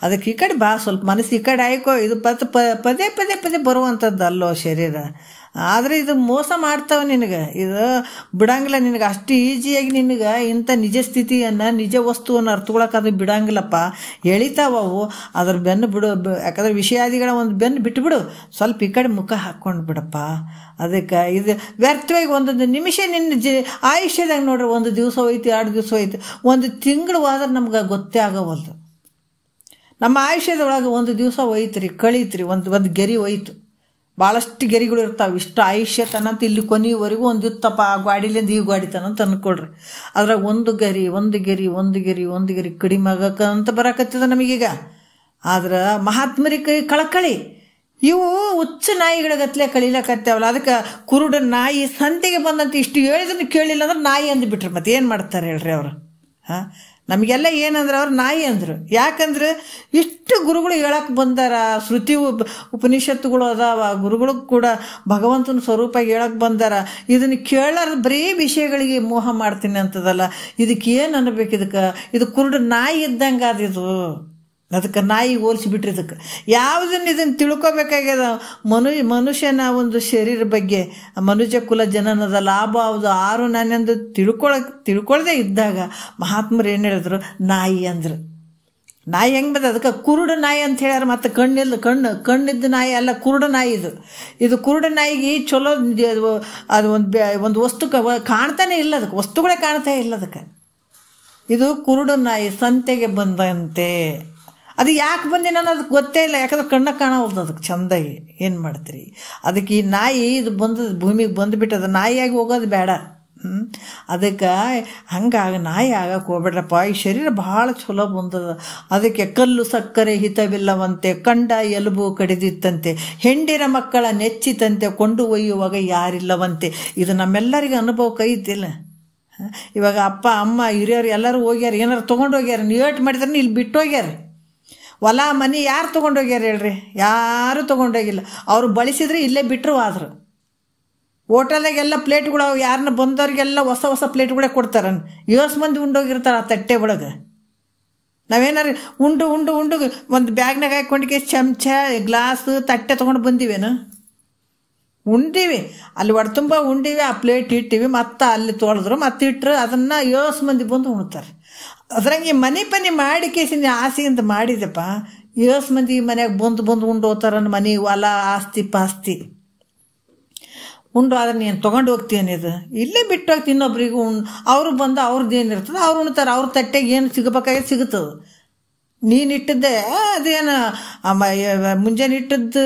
ಅದಕ್ಕೆ ಈ ಕಡೆ ಬಾ, ಸ್ವಲ್ಪ ಮನಸ್ಸು ಈ ಕಡೆ ಆಯ್ಕೋ. ಇದು ಪದೇ ಪದೇ ಪದೇ ಬರುವಂಥದ್ದು ಅಲ್ಲೋ ಶರೀರ. ಆದರೆ ಇದು ಮೋಸ ಮಾಡ್ತಾವೆ ನಿನಗೆ. ಇದು ಬಿಡಂಗಿಲ್ಲ ನಿನಗೆ ಅಷ್ಟು ಈಸಿಯಾಗಿ. ನಿನಗೆ ಇಂಥ ನಿಜ ಸ್ಥಿತಿಯನ್ನು, ನಿಜ ವಸ್ತುವನ್ನು ಅರ್ಥಕೊಳಕ್ಕೆ ಅದು ಬಿಡಂಗಿಲ್ಲಪ್ಪ. ಎಳಿತಾವವು, ಅದ್ರ ಬೆನ್ನು ಬಿಡು. ಯಾಕಂದ್ರೆ ವಿಷಯಾದಿಗಳ ಒಂದು ಬೆನ್ನು ಬಿಟ್ಟುಬಿಡು, ಸ್ವಲ್ಪ ಈ ಕಡೆ ಮುಖ ಹಾಕ್ಕೊಂಡು ಬಿಡಪ್ಪ. ಅದಕ್ಕೆ ಇದು ವ್ಯರ್ಥವಾಗಿ ಒಂದೊಂದು ನಿಮಿಷ ನಿನ್ನ ಆಯುಷ್ಯದಾಗ ನೋಡ್ರಿ, 1 ದಿವಸ ಹೋಯ್ತು, 2 ದಿವಸ ಹೋಯ್ತು, 1 ತಿಂಗಳು ಹೋದ್ರೆ ನಮ್ಗೆ ಗೊತ್ತೇ ಆಗೋವಲ್ದು. ನಮ್ಮ ಆಯುಷ್ಯದೊಳಗೆ 1 ದಿವಸ ಹೋಯ್ತು ಕಳೀತ್ರಿ, ಒಂದು ಗೆರಿ ಹೋಯ್ತು. ಭಾಳಷ್ಟು ಗೆರಿಗಳು ಇರ್ತಾವೆ. ಇಷ್ಟು ಆಯುಷ್ಯ ತನಂತ ಇಲ್ಲಿ ಕೊನೆಯವರೆಗೂ ಒಂದು ಇತ್ತಪ್ಪ, ಆ ಗಾಡಿಲಿಂದ ಈ ಗಾಡಿ ತನಂತ ಅಂದ್ಕೊಳ್ರಿ. ಅದ್ರಾಗ ಒಂದು ಗೆರಿ ಕಡಿಮೆ ಆಗಕ್ಕಂತ ಬರಕತ್ತದ ನಮಗೀಗ. ಆದ್ರೆ ಮಹಾತ್ಮರಿಗೆ ಕಳಕಳಿ. ಇವು ಹುಚ್ಚ ನಾಯಿಗಳ ಗತ್ಲೆ ಕಳೀಲಕತ್ತೇವಲ್ಲ. ಅದಕ್ಕೆ ಕುರುಡ ನಾಯಿ ಸಂತೆಗೆ ಬಂದಂತ ಇಷ್ಟು ಹೇಳಿದ್ರು ಕೇಳಿಲ್ಲ ಅಂದ್ರೆ ನಾಯಿ ಅಂದ್ಬಿಟ್ರಿ. ಮತ್ತೆ ಏನು ಮಾಡ್ತಾರೆ ಹೇಳ್ರಿ ಅವರು? ನಮಗೆಲ್ಲ ಏನಂದ್ರೆ ಅವ್ರು ನಾಯಿ ಅಂದರು. ಯಾಕಂದ್ರೆ ಇಷ್ಟು ಗುರುಗಳು ಹೇಳಕ್ಕೆ ಬಂದಾರ, ಶ್ರುತಿ ಉಪನಿಷತ್ತುಗಳು ಅದಾವ, ಗುರುಗಳು ಕೂಡ ಭಗವಂತನ ಸ್ವರೂಪ ಹೇಳಕ್ಕೆ ಬಂದಾರ. ಇದನ್ನು ಕೇಳಾರ ಬರೀ ವಿಷಯಗಳಿಗೆ ಮೋಹ ಮಾಡ್ತೀನಿ ಅಂತದಲ್ಲ. ಇದಕ್ಕೆ ಏನು ಅನ್ಬೇಕು? ಇದು ಕುರುಡು ನಾಯಿ ಇದ್ದಂಗೆ ಅದಿದು. ಅದಕ್ಕೆ ನಾಯಿ ಹೋಲಿಸಿಬಿಟ್ರಿ. ಇದಕ್ಕೆ ಇದನ್ನು ತಿಳ್ಕೊಬೇಕಾಗ್ಯದ. ಮನುಷ್ಯನ ಒಂದು ಶರೀರ ಬಗ್ಗೆ, ಮನುಷ್ಯ ಕುಲ ಜನನದ ಲಾಭ ಹೌದು 6 ನಾನೆಂದು ತಿಳ್ಕೊಳ್ದೇ ಇದ್ದಾಗ ಮಹಾತ್ಮರು ಏನು ಹೇಳಿದ್ರು? ನಾಯಿ ಅಂದರು. ನಾಯಿ ಹೆಂಗೆ ಬರ್ತದೆ? ಅದಕ್ಕೆ ಕುರುಡು ನಾಯಿ ಅಂತ ಹೇಳ್ಯಾರ. ಮತ್ತು ಕಣ್ಣಿದ್ದ ನಾಯಿ ಅಲ್ಲ, ಕುರುಡು ನಾಯಿ ಇದು ಕುರುಡು ನಾಯಿಗೆ ಚಲೋ ಅದು ಒಂದು ವಸ್ತು ಕಾಣ್ತಾನೆ ಇಲ್ಲ. ಅದಕ್ಕೆ ವಸ್ತುಗಳೇ ಕಾಣ್ತಾ ಇಲ್ಲ. ಅದಕ್ಕೆ ಇದು ಕುರುಡು ನಾಯಿ ಸಂತೆಗೆ ಬಂದಂತೆ. ಅದು ಯಾಕೆ ಬಂದಿನ ಅನ್ನೋದಕ್ಕೆ ಗೊತ್ತೇ ಇಲ್ಲ. ಯಾಕಂದ್ರೆ ಕಣ್ಣ ಕಾಣವಲ್ದು ಅದಕ್ಕೆ ಚೆಂದಾಗಿ. ಏನು ಮಾಡ್ತೀರಿ? ಅದಕ್ಕೆ ಈ ನಾಯಿ ಇದು ಭೂಮಿಗೆ ಬಂದುಬಿಟ್ಟದ. ನಾಯಿಯಾಗಿ ಹೋಗೋದು ಬೇಡ. ಅದಕ್ಕೆ ನಾಯಿ ಆಗಕ್ಕೆ ಹೋಗ್ಬೇಡ್ರಪ್ಪ. ಈ ಶರೀರ ಭಾಳ ಚಲೋ ಬಂದದ. ಅದಕ್ಕೆ ಕಲ್ಲು ಸಕ್ಕರೆ ಹಿತವಿಲ್ಲವಂತೆ, ಕಂಡ ಎಲುಬು ಕಡಿದಿತ್ತಂತೆ, ಹೆಂಡಿರ ಮಕ್ಕಳ ನೆಚ್ಚಿತಂತೆ, ಕೊಂಡು ಒಯ್ಯುವಾಗ ಯಾರಿಲ್ಲವಂತೆ. ಇದು ನಮ್ಮೆಲ್ಲರಿಗೂ ಅನುಭವಕ್ಕೆ ಐತಿಲ್ಲ. ಇವಾಗ ಅಪ್ಪ ಅಮ್ಮ ಹಿರಿಯರು ಎಲ್ಲರೂ ಹೋಗ್ಯಾರ, ಏನಾರು ತೊಗೊಂಡು ಹೋಗ್ಯಾರ. ನೀವು ಏಟು ಮಾಡಿದ್ರೆ ಇಲ್ಲಿ ಬಿಟ್ಟು ಹೋಗ್ಯಾರ. ಹೊಲ ಮನೆ ಯಾರು ತೊಗೊಂಡೋಗ್ಯಾರ ಹೇಳ್ರಿ? ಯಾರೂ ತೊಗೊಂಡೋಗಿಲ್ಲ. ಅವರು ಬಳಸಿದ್ರೆ ಇಲ್ಲೇ ಬಿಟ್ಟರು ಆದರು. ಹೋಟೆಲ್ದಾಗೆಲ್ಲ ಪ್ಲೇಟ್ಗಳು ಯಾರನ್ನ ಬಂದವ್ರಿಗೆಲ್ಲ ಹೊಸ ಪ್ಲೇಟ್ಗಳೇ ಕೊಡ್ತಾರೆ. 7 ಮಂದಿ ಉಂಡೋಗಿರ್ತಾರೆ ಆ ತಟ್ಟೆ ಒಳಗೆ. ನಾವೇನಾರು ಉಂಡು ಒಂದು ಬ್ಯಾಗ್ನಾಗ ಹಾಕ್ಕೊಂಡಿಗೆ ಚಮಚ ಗ್ಲಾಸು ತಟ್ಟೆ ತೊಗೊಂಡು ಬಂದೀವೇನು? ಉಂಡೀವಿ, ಅಲ್ಲಿ ಒಡ ತುಂಬ ಉಂಡೀವಿ, ಆ ಪ್ಲೇಟ್ ಇಟ್ಟಿವಿ, ಮತ್ತು ಅಲ್ಲಿ ತೊಳೆದ್ರು, ಮತ್ತೆ ಇಟ್ಟರು. ಅದನ್ನು 7 ಮಂದಿ ಬಂದು ಉಣ್ತಾರೆ. ಅದ್ರಂಗೆ ಮನೆ ಪನಿ ಮಾಡಿ ಕೇಸಿನ ಆಸೆಯಿಂದ ಮಾಡಿದೆಪ್ಪ. 7 ಮಂದಿ ಮನ್ಯಾಗ ಬಂದು ಉಂಡು ಹೋಗ್ತಾರ. ಮನೆ ಹೊಲ ಆಸ್ತಿ ಪಾಸ್ತಿ ಉಂಡು. ಆದ್ರೆ ನೀನು ತೊಗೊಂಡು ಹೋಗ್ತೀನಿ, ಇದು ಇಲ್ಲೇ ಬಿಟ್ಟು ಹೋಗ್ತೀನಿ ಇನ್ನೊಬ್ರಿಗೂ. ಅವರು ಬಂದು ಅವ್ರದ್ದು ಏನಿರ್ತದೆ ಅವ್ರು ಉಣ್ತಾರೆ. ಅವ್ರ ತಟ್ಟೆಗೆ ಏನು ಸಿಗಬೇಕಾಗಿ ಸಿಗುತ್ತದೆ. ನೀನು ಇಟ್ಟಿದ್ದೆ ಅದೇನು ಮುಂಜಾನೆ ಇಟ್ಟದ್ದು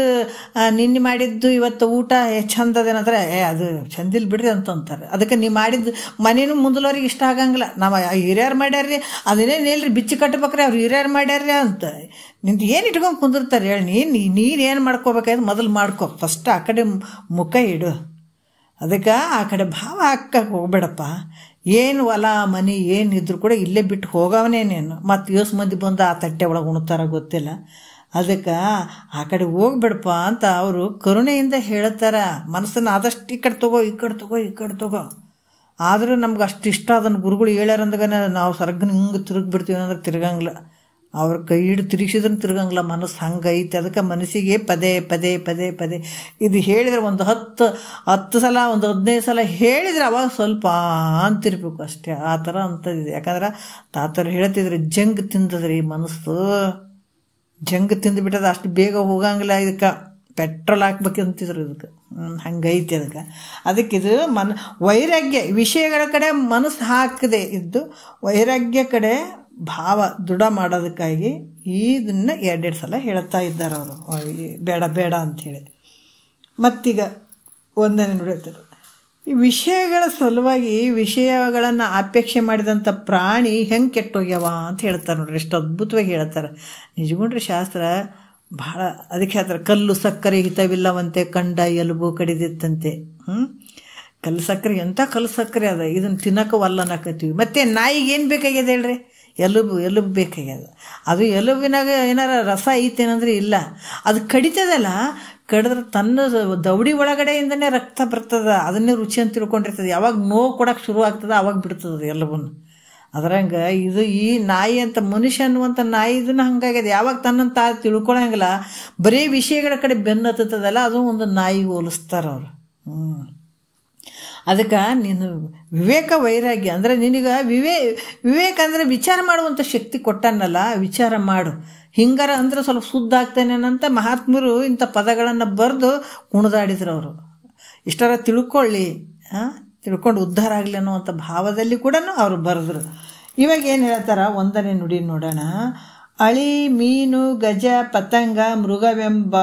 ನಿನ್ನೆ ಮಾಡಿದ್ದು ಇವತ್ತು ಊಟ ಚಂದದೇನಂದ್ರೆ ಅದು ಚಂದಿಲ್ಲ ಬಿಡ್ರಿ ಅಂತಾರೆ. ಅದಕ್ಕೆ ನೀವು ಮಾಡಿದ್ದು ಮನೇನು ಮುಂದಲವ್ರಿಗೆ ಇಷ್ಟ ಆಗಂಗಿಲ್ಲ. ನಾವು ಹಿರಿಯರು ಮಾಡ್ಯಾರ್ರಿ ಅದನ್ನೇನು ಹೇಳ್ರಿ ಬಿಚ್ಚಿ ಕಟ್ಟಬೇಕ್ರಿ, ಅವ್ರು ಹಿರಿಯರು ಮಾಡ್ಯಾರ್ರಿ ಅಂತ ನಿಂದು ಏನು ಇಟ್ಕೊಂಡು ಕುಂದಿರ್ತಾರೆ ಹೇಳಿ. ನೀನು ಮಾಡ್ಕೋಬೇಕಾದ್ರೆ ಮೊದಲು ಮಾಡ್ಕೊ. ಫಸ್ಟ್ ಆ ಕಡೆ ಮುಖ ಇಡು. ಅದಕ್ಕೆ ಆ ಕಡೆ ಭಾವ ಹಾಕಕ್ಕೆ ಹೋಗ್ಬೇಡಪ್ಪ. ಏನು ಹೊಲ ಮನೆ ಏನಿದ್ರು ಕೂಡ ಇಲ್ಲೇ ಬಿಟ್ಟು ಹೋಗವನೇನೇನು. ಮತ್ತು 7 ಮಂದಿ ಬಂದು ಆ ತಟ್ಟೆ ಒಳಗೆ ಉಣ್ತಾರ ಗೊತ್ತಿಲ್ಲ. ಅದಕ್ಕೆ ಆ ಕಡೆ ಹೋಗ್ಬೇಡಪ್ಪ ಅಂತ ಅವರು ಕರುಣೆಯಿಂದ ಹೇಳ್ತಾರೆ. ಮನಸ್ಸನ್ನು ಆದಷ್ಟು ಈ ಕಡೆ ತಗೋ. ಆದರೂ ನಮ್ಗೆ ಅಷ್ಟು ಇಷ್ಟ ಅದನ್ನು ಗುರುಗಳು ಹೇಳ್ಯಾರಂದಾಗ ನಾವು ಸರ್ಗನ ಹಿಂಗೆ ತಿರುಗಿಬಿಡ್ತೀವಿ ಅಂದ್ರೆ ತಿರ್ಗಂಗಿಲ್ಲ. ಅವ್ರ ಕೈ ಹಿಡಿದು ತಿರುಗಿಸಿದ್ರೆ ತಿರ್ಗಂಗಿಲ್ಲ. ಮನಸ್ಸು ಹಂಗೈತೆ. ಅದಕ್ಕೆ ಮನಸ್ಸಿಗೆ ಪದೇ ಇದು ಹೇಳಿದ್ರೆ ಒಂದು 10 ಸಲ, ಒಂದು 15 ಸಲ ಹೇಳಿದ್ರೆ ಅವಾಗ ಸ್ವಲ್ಪ ಅಂತಿರ್ಬೇಕು ಅಷ್ಟೇ. ಆ ಥರ ಅಂತದಿದೆ. ಯಾಕಂದ್ರೆ ತಾತರು ಹೇಳ್ತಿದ್ರು, ಜಂಗ್ ತಿಂದದ್ರಿ ಮನಸ್ಸು, ಜಂಗ್ ತಿಂದುಬಿಟ್ಟದ. ಅಷ್ಟು ಬೇಗ ಹೋಗಂಗಿಲ್ಲ. ಇದಕ್ಕೆ ಪೆಟ್ರೋಲ್ ಹಾಕ್ಬೇಕಂತಿದ್ರು. ಇದಕ್ಕೆ ಹಂಗೈತಿ. ಅದಕ್ಕಿದು ವೈರಾಗ್ಯ ವಿಷಯಗಳ ಕಡೆ ಮನಸ್ಸು ಹಾಕದೆ ಇದ್ದು ವೈರಾಗ್ಯ ಕಡೆ ಭಾವ ದೃಢ ಮಾಡೋದಕ್ಕಾಗಿ ಇದನ್ನು 2 ಸಲ ಹೇಳ್ತಾ ಇದ್ದಾರೆ ಅವರು, ಬೇಡ ಅಂಥೇಳಿ. ಮತ್ತೀಗ 1ನೇ ನುಡಿ ಹೇಳ್ತಾರೆ. ಈ ವಿಷಯಗಳ ಸಲುವಾಗಿ ವಿಷಯಗಳನ್ನು ಅಪೇಕ್ಷೆ ಮಾಡಿದಂಥ ಪ್ರಾಣಿ ಹೆಂಗೆ ಕೆಟ್ಟೋಗ್ಯವ ಅಂತ ಹೇಳ್ತಾರೆ ನೋಡ್ರಿ, ಎಷ್ಟು ಅದ್ಭುತವಾಗಿ ಹೇಳ್ತಾರೆ. ನಿಜಗುಂಡ್ರಿ ಶಾಸ್ತ್ರ ಭಾಳ ಅದಕ್ಕೆ ಹೇಳ್ತಾರೆ, ಕಲ್ಲು ಸಕ್ಕರೆ ಹಿತವಿಲ್ಲವಂತೆ ಕಂಡ ಎಲುಬು ಕಡಿದಿತ್ತಂತೆ. ಕಲ್ಲು ಸಕ್ಕರೆ ಎಂಥ ಕಲ್ಲು ಸಕ್ಕರೆ ಅದ, ಇದನ್ನು ತಿನ್ನಕ್ಕೆ ವಲ್ಲನಕತ್ತೀವಿ. ಮತ್ತು ನಾಯಿಗೆ ಏನು ಬೇಕಾಗ್ಯದ ಹೇಳ್ರಿ, ಎಲುಬು ಬೇಕಾಗ್ಯದ. ಅದು ಎಲುಬಿನಾಗ ಏನಾರ ರಸ ಐತೇನಂದ್ರೆ ಇಲ್ಲ, ಅದು ಕಡಿತದಲ್ಲ, ಕಡಿದ್ರೆ ತನ್ನ ದವಡಿ ಒಳಗಡೆಯಿಂದನೇ ರಕ್ತ ಬರ್ತದ, ಅದನ್ನೇ ರುಚಿ ಅಂತ ತಿಳ್ಕೊಂಡಿರ್ತದೆ. ಯಾವಾಗ ನೋವು ಕೊಡೋಕೆ ಶುರು ಆಗ್ತದೆ ಅವಾಗ ಬಿಡ್ತದೆ ಎಲುಬನ್ನು. ಅದ್ರಂಗೆ ಇದು ಈ ನಾಯಿ ಅಂತ ಮನುಷ್ಯ ಅನ್ನುವಂಥ ನಾಯಿ ಇದನ್ನು ಹಂಗಾಗ್ಯದ. ಯಾವಾಗ ತನ್ನಂತ ತಿಳ್ಕೊಳಂಗಿಲ್ಲ, ಬರೀ ವಿಷಯಗಳ ಕಡೆ ಬೆನ್ನು ಹತ್ತದಲ್ಲ, ಅದು ಒಂದು ನಾಯಿಗೆ ಹೋಲಿಸ್ತಾರೆ ಅವರು. ಅದಕ್ಕೆ ನೀನು ವಿವೇಕ ವೈರಾಗ್ಯ ಅಂದರೆ ನಿನಗೆ ವಿವೇಕ ಅಂದರೆ ವಿಚಾರ ಮಾಡುವಂಥ ಶಕ್ತಿ ಕೊಟ್ಟನಲ್ಲ, ವಿಚಾರ ಮಾಡು ಹಿಂಗಾರ ಅಂದ್ರೆ ಸ್ವಲ್ಪ ಶುದ್ಧ ಆಗ್ತೇನೇನಂತ ಮಹಾತ್ಮರು ಇಂಥ ಪದಗಳನ್ನು ಬರೆದು ಕುಣಿದಾಡಿದ್ರು ಅವರು. ಇಷ್ಟರ ತಿಳ್ಕೊಂಡು ಉದ್ಧಾರ ಆಗಲಿ ಅನ್ನುವಂಥ ಭಾವದಲ್ಲಿ ಕೂಡ ಅವರು ಬರೆದ್ರು. ಇವಾಗ ಏನು ಹೇಳ್ತಾರ, ಒಂದನೇ ನುಡಿ ನೋಡೋಣ. ಅಳಿ ಮೀನು ಗಜ ಪತಂಗ ಮೃಗವೆಂಬ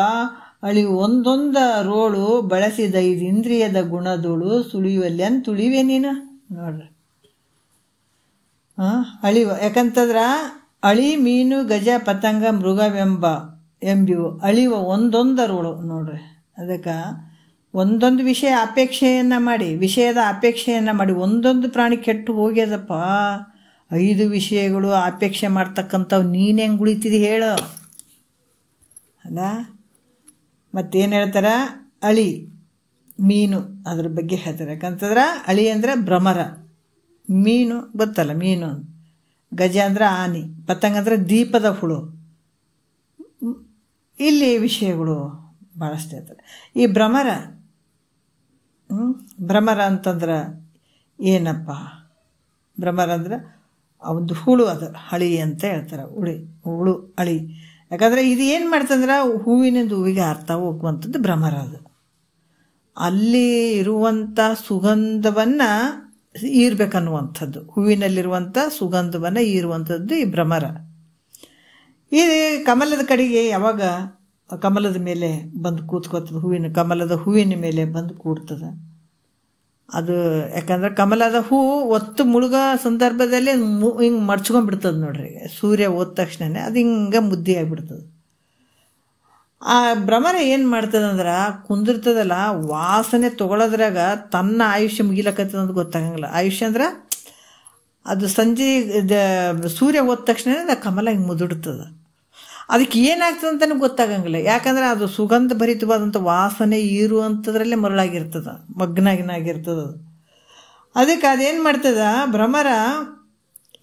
ಅಳಿ ಒಂದೊಂದ ರೋಳು ಬಳಸಿದ ಇದು ಇಂದ್ರಿಯದ ಗುಣದೋಳು ಸುಳಿಯುವಲ್ಲಿ ಅಂತ ತುಳಿವೆ ನೀನು ನೋಡ್ರಿ. ಅಳಿವ ಯಾಕಂತಂದ್ರೆ ಅಳಿ ಮೀನು ಗಜ ಪತಂಗ ಎಂಬಿವು ಅಳಿವ ಒಂದೊಂದರೋಳು ನೋಡ್ರಿ. ಅದಕ್ಕೆ ಒಂದೊಂದು ವಿಷಯದ ಅಪೇಕ್ಷೆಯನ್ನು ಮಾಡಿ ಒಂದೊಂದು ಪ್ರಾಣಿ ಕೆಟ್ಟು ಹೋಗ್ಯದಪ್ಪ. 5 ವಿಷಯಗಳು ಅಪೇಕ್ಷೆ ಮಾಡ್ತಕ್ಕಂಥವು ನೀನು ಹೆಂಗೆ ಉಳಿತಿದಿ ಹೇಳು ಅಲ್ಲ. ಮತ್ತೇನು ಹೇಳ್ತಾರೆ, ಅಳಿ ಮೀನು ಅದ್ರ ಬಗ್ಗೆ ಹೇಳ್ತಾರೆ. ಯಾಕಂತಂದ್ರೆ ಅಳಿ ಅಂದರೆ ಭ್ರಮರ, ಮೀನು ಗೊತ್ತಲ್ಲ ಮೀನು, ಗಜ ಅಂದ್ರೆ ಆನೆ, ಪತಂಗ ಅಂದ್ರೆ ದೀಪದ ಹುಳು. ಇಲ್ಲಿ ವಿಷಯಗಳು ಭಾಳಷ್ಟು ಹೇಳ್ತಾರೆ. ಈ ಭ್ರಮರ ಅಂತಂದ್ರೆ ಏನಪ್ಪ, ಭ್ರಮರ ಅಂದ್ರೆ ಒಂದು ಹುಳು, ಅದು ಹಳಿ ಅಂತ ಹೇಳ್ತಾರೆ. ಹುಳು ಅಳಿ. ಯಾಕಂದರೆ ಇದು ಏನು ಮಾಡ್ತಂದ್ರೆ ಹೂವಿನಿಂದ ಹೂವಿಗೆ ಹಾರ್ತಾ ಹೋಗುವಂಥದ್ದು ಭ್ರಮರ. ಅದು ಅಲ್ಲಿ ಇರುವಂಥ ಸುಗಂಧವನ್ನು ಈರ್ಬೇಕನ್ನುವಂಥದ್ದು, ಹೂವಿನಲ್ಲಿರುವಂಥ ಸುಗಂಧವನ್ನು ಈರುವಂಥದ್ದು ಈ ಭ್ರಮರ. ಈ ಕಮಲದ ಕಡೆಗೆ ಯಾವಾಗ ಕಮಲದ ಮೇಲೆ ಬಂದು ಕೂತ್ಕೋತದೆ, ಕಮಲದ ಹೂವಿನ ಮೇಲೆ ಬಂದು ಕೂಡ್ತದೆ ಅದು. ಯಾಕಂದ್ರೆ ಕಮಲದ ಹೂ ಒತ್ತು ಮುಳುಗೋ ಸಂದರ್ಭದಲ್ಲಿ ಹಿಂಗೆ ಮಡ್ಚ್ಕೊಂಡ್ಬಿಡ್ತದೆ ನೋಡ್ರಿ, ಸೂರ್ಯ ಹೋದ ತಕ್ಷಣನೇ ಅದು ಹಿಂಗೆ ಮುದ್ದೆ ಆಗಿಬಿಡ್ತದೆ. ಆ ಭ್ರಮರ ಏನು ಮಾಡ್ತದಂದ್ರೆ ಕುಂದಿರ್ತದಲ್ಲ, ವಾಸನೆ ತೊಗೊಳೋದ್ರಾಗ ತನ್ನ ಆಯುಷ್ಯ ಮುಗಿಲಕತ್ತದ ಅಂತ ಗೊತ್ತಾಗಂಗಿಲ್ಲ. ಆಯುಷ್ಯ ಅಂದ್ರೆ ಅದು ಸಂಜೆ ಸೂರ್ಯ ಹೋದ ತಕ್ಷಣ ಕಮಲ ಹಿಂಗೆ ಮುದುಡ್ತದೆ. ಅದಕ್ಕೆ ಏನಾಗ್ತದೆ ಅಂತಲೂ ಗೊತ್ತಾಗಂಗಿಲ್ಲ. ಯಾಕಂದ್ರೆ ಅದು ಸುಗಂಧ ಭರಿತವಾದಂಥ ವಾಸನೆ ಇರುವಂಥದ್ರಲ್ಲೇ ಮರಳಾಗಿರ್ತದೆ, ಮಗ್ನಾಗಿರ್ತದೆ. ಅದಕ್ಕೆ ಅದೇನು ಮಾಡ್ತದ ಭ್ರಮರ,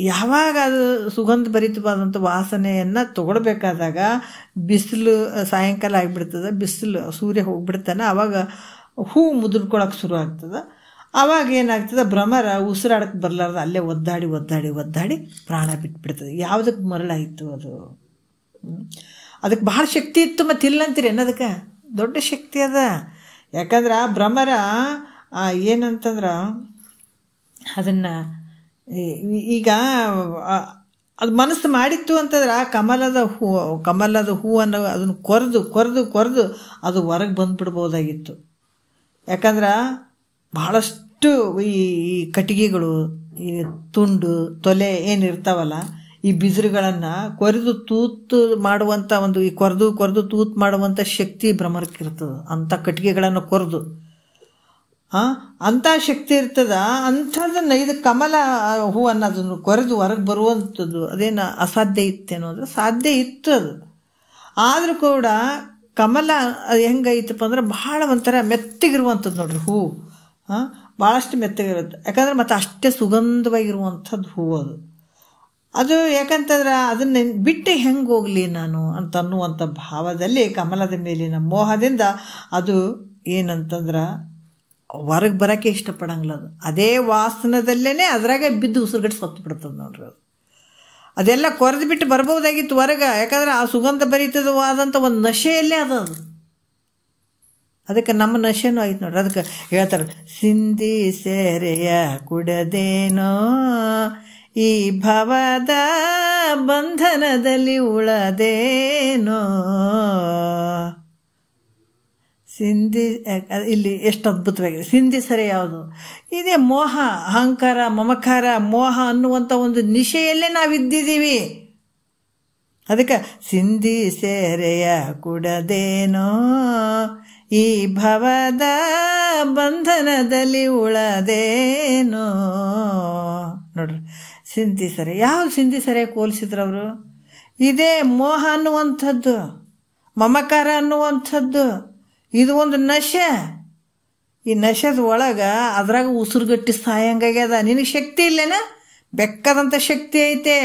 ಯಾವಾಗ ಅದು ಸುಗಂಧ ಭರಿತವಾದಂಥ ವಾಸನೆಯನ್ನು ತೊಗೊಳ್ಬೇಕಾದಾಗ ಬಿಸಿಲು ಸಾಯಂಕಾಲ ಆಗಿಬಿಡ್ತದೆ, ಬಿಸಿಲು ಸೂರ್ಯ ಹೋಗ್ಬಿಡ್ತಾನೆ, ಆವಾಗ ಹೂ ಮುದುಡ್ಕೊಳಕ್ಕೆ ಶುರು ಆಗ್ತದೆ. ಆವಾಗ ಏನಾಗ್ತದೆ, ಭ್ರಮರ ಉಸಿರಾಡಕ್ಕೆ ಬರಲಾರ್ದು ಅಲ್ಲೇ ಒದ್ದಾಡಿ ಪ್ರಾಣ ಬಿಟ್ಬಿಡ್ತದೆ. ಯಾವುದಕ್ಕೆ ಮರಳಾಯಿತು ಅದು, ಅದಕ್ಕೆ ಭಾಳ ಶಕ್ತಿ ಇತ್ತು, ಮತ್ತು ಇಲ್ಲ ಅಂತೀರಿ ಅನ್ನೋದಕ್ಕೆ ದೊಡ್ಡ ಶಕ್ತಿ ಅದ. ಯಾಕಂದ್ರೆ ಆ ಭ್ರಮರ ಏನಂತಂದ್ರೆ ಅದನ್ನು ಈಗ ಅದು ಮನಸ್ಸು ಮಾಡಿತ್ತು ಅಂತಂದ್ರೆ ಆ ಕಮಲದ ಹೂವನ್ನು ಅದನ್ನು ಕೊರೆದು ಅದು ಹೊರಗೆ ಬಂದುಬಿಡ್ಬೋದಾಗಿತ್ತು. ಯಾಕಂದ್ರೆ ಭಾಳಷ್ಟು ಈ ಕಟ್ಟಿಗೆಗಳು, ಈ ತುಂಡು ತೊಲೆ ಏನಿರ್ತಾವಲ್ಲ, ಈ ಬಿದಿರುಗಳನ್ನು ಕೊರೆದು ತೂತು ಮಾಡುವಂಥ ಒಂದು ಈ ಕೊರೆದು ತೂತು ಮಾಡುವಂಥ ಶಕ್ತಿ ಭ್ರಮರಕ್ಕೆ ಇರ್ತದೆ. ಅಂಥ ಕಟ್ಟಿಗೆಗಳನ್ನು ಕೊರೆದು ಅಂಥ ಶಕ್ತಿ ಇರ್ತದ. ಅಂಥದ್ದನ್ನು ಇದು ಕಮಲ ಹೂವನ್ನು ಅದನ್ನು ಕೊರೆದು ಹೊರಗೆ ಬರುವಂಥದ್ದು ಅದೇನು ಅಸಾಧ್ಯ ಇತ್ತೇನೋ ಅಂದರೆ ಸಾಧ್ಯ ಇತ್ತು ಅದು. ಆದರೂ ಕೂಡ ಕಮಲ ಅದು ಹೆಂಗೈತಪ್ಪ ಅಂದ್ರೆ ಭಾಳ ಒಂಥರ ಮೆತ್ತಗಿರುವಂಥದ್ದು ನೋಡ್ರಿ ಹೂವು, ಭಾಳಷ್ಟು ಮೆತ್ತಗಿರುತ್ತೆ. ಯಾಕಂದ್ರೆ ಮತ್ತು ಅಷ್ಟೇ ಸುಗಂಧವಾಗಿರುವಂಥದ್ದು ಹೂವು ಅದು. ಯಾಕಂತಂದ್ರೆ ಅದನ್ನು ಬಿಟ್ಟು ಹೆಂಗೆ ಹೋಗಲಿ ನಾನು ಅಂತನ್ನುವಂಥ ಭಾವದಲ್ಲಿ ಕಮಲದ ಮೇಲಿನ ಮೋಹದಿಂದ ಅದು ಏನಂತಂದ್ರೆ ಹೊರಗೆ ಬರೋಕ್ಕೆ ಇಷ್ಟಪಡಂಗಿಲ್ಲ. ಅದೇ ವಾಸನದಲ್ಲೇ ಅದ್ರಾಗೆ ಬಿದ್ದು ಉಸಿರುಗಟ್ಟು ಸತ್ತು ಬಿಡ್ತದೆ ನೋಡ್ರಿ. ಅದೆಲ್ಲ ಕೊರೆದು ಬಿಟ್ಟು ಬರ್ಬೋದಾಗಿತ್ತು ಹೊರಗೆ. ಯಾಕಂದ್ರೆ ಆ ಸುಗಂಧ ಭರಿತವಾದಂಥ ಒಂದು ನಶೆಯಲ್ಲೇ ಅದು. ಅದಕ್ಕೆ ನಮ್ಮ ನಶೆನೂ ಆಯ್ತು ನೋಡ್ರಿ. ಅದಕ್ಕೆ ಹೇಳ್ತಾರೆ, ಸಿಂಧಿ ಸೇರೆಯ ಕುಡದೇನೋ ಈ ಭವದ ಬಂಧನದಲ್ಲಿ ಉಳದೇನೋ, ಸಿಂಧಿ ಇಲ್ಲಿ ಎಷ್ಟು ಅದ್ಭುತವಾಗಿದೆ. ಸಿಂಧಿ ಸೆರೆ ಯಾವುದು? ಇದೇ ಮೋಹ, ಅಹಂಕಾರ, ಮಮಕಾರ, ಮೋಹ ಅನ್ನುವಂಥ ಒಂದು ನಿಶೆಯಲ್ಲೇ ನಾವಿದ್ದಿದ್ದೀವಿ. ಅದಕ್ಕೆ ಸಿಂಧಿ ಸೆರೆಯ ಕುಡದೇನೋ ಈ ಭವದ ಬಂಧನದಲ್ಲಿ ಉಳದೇನೋ. ನೋಡ್ರಿ, ಸಿಂಧಿ ಸೆರೆ ಯಾವುದು? ಸಿಂಧಿ ಸೆರೆ ಹೋಲಿಸಿದ್ರವರು ಇದೇ ಮೋಹ ಅನ್ನುವಂಥದ್ದು, ಮಮಕಾರ ಅನ್ನುವಂಥದ್ದು. ಇದು ಒಂದು ನಶೆ. ಈ ನಶೆದ ಒಳಗೆ ಅದ್ರಾಗ ಉಸಿರುಗಟ್ಟಿ ಸಾಯಂಗಾಗ್ಯದ. ನಿನಗೆ ಶಕ್ತಿ ಇಲ್ಲೇನ? ಬೆಕ್ಕದಂಥ ಶಕ್ತಿ ಐತೆ.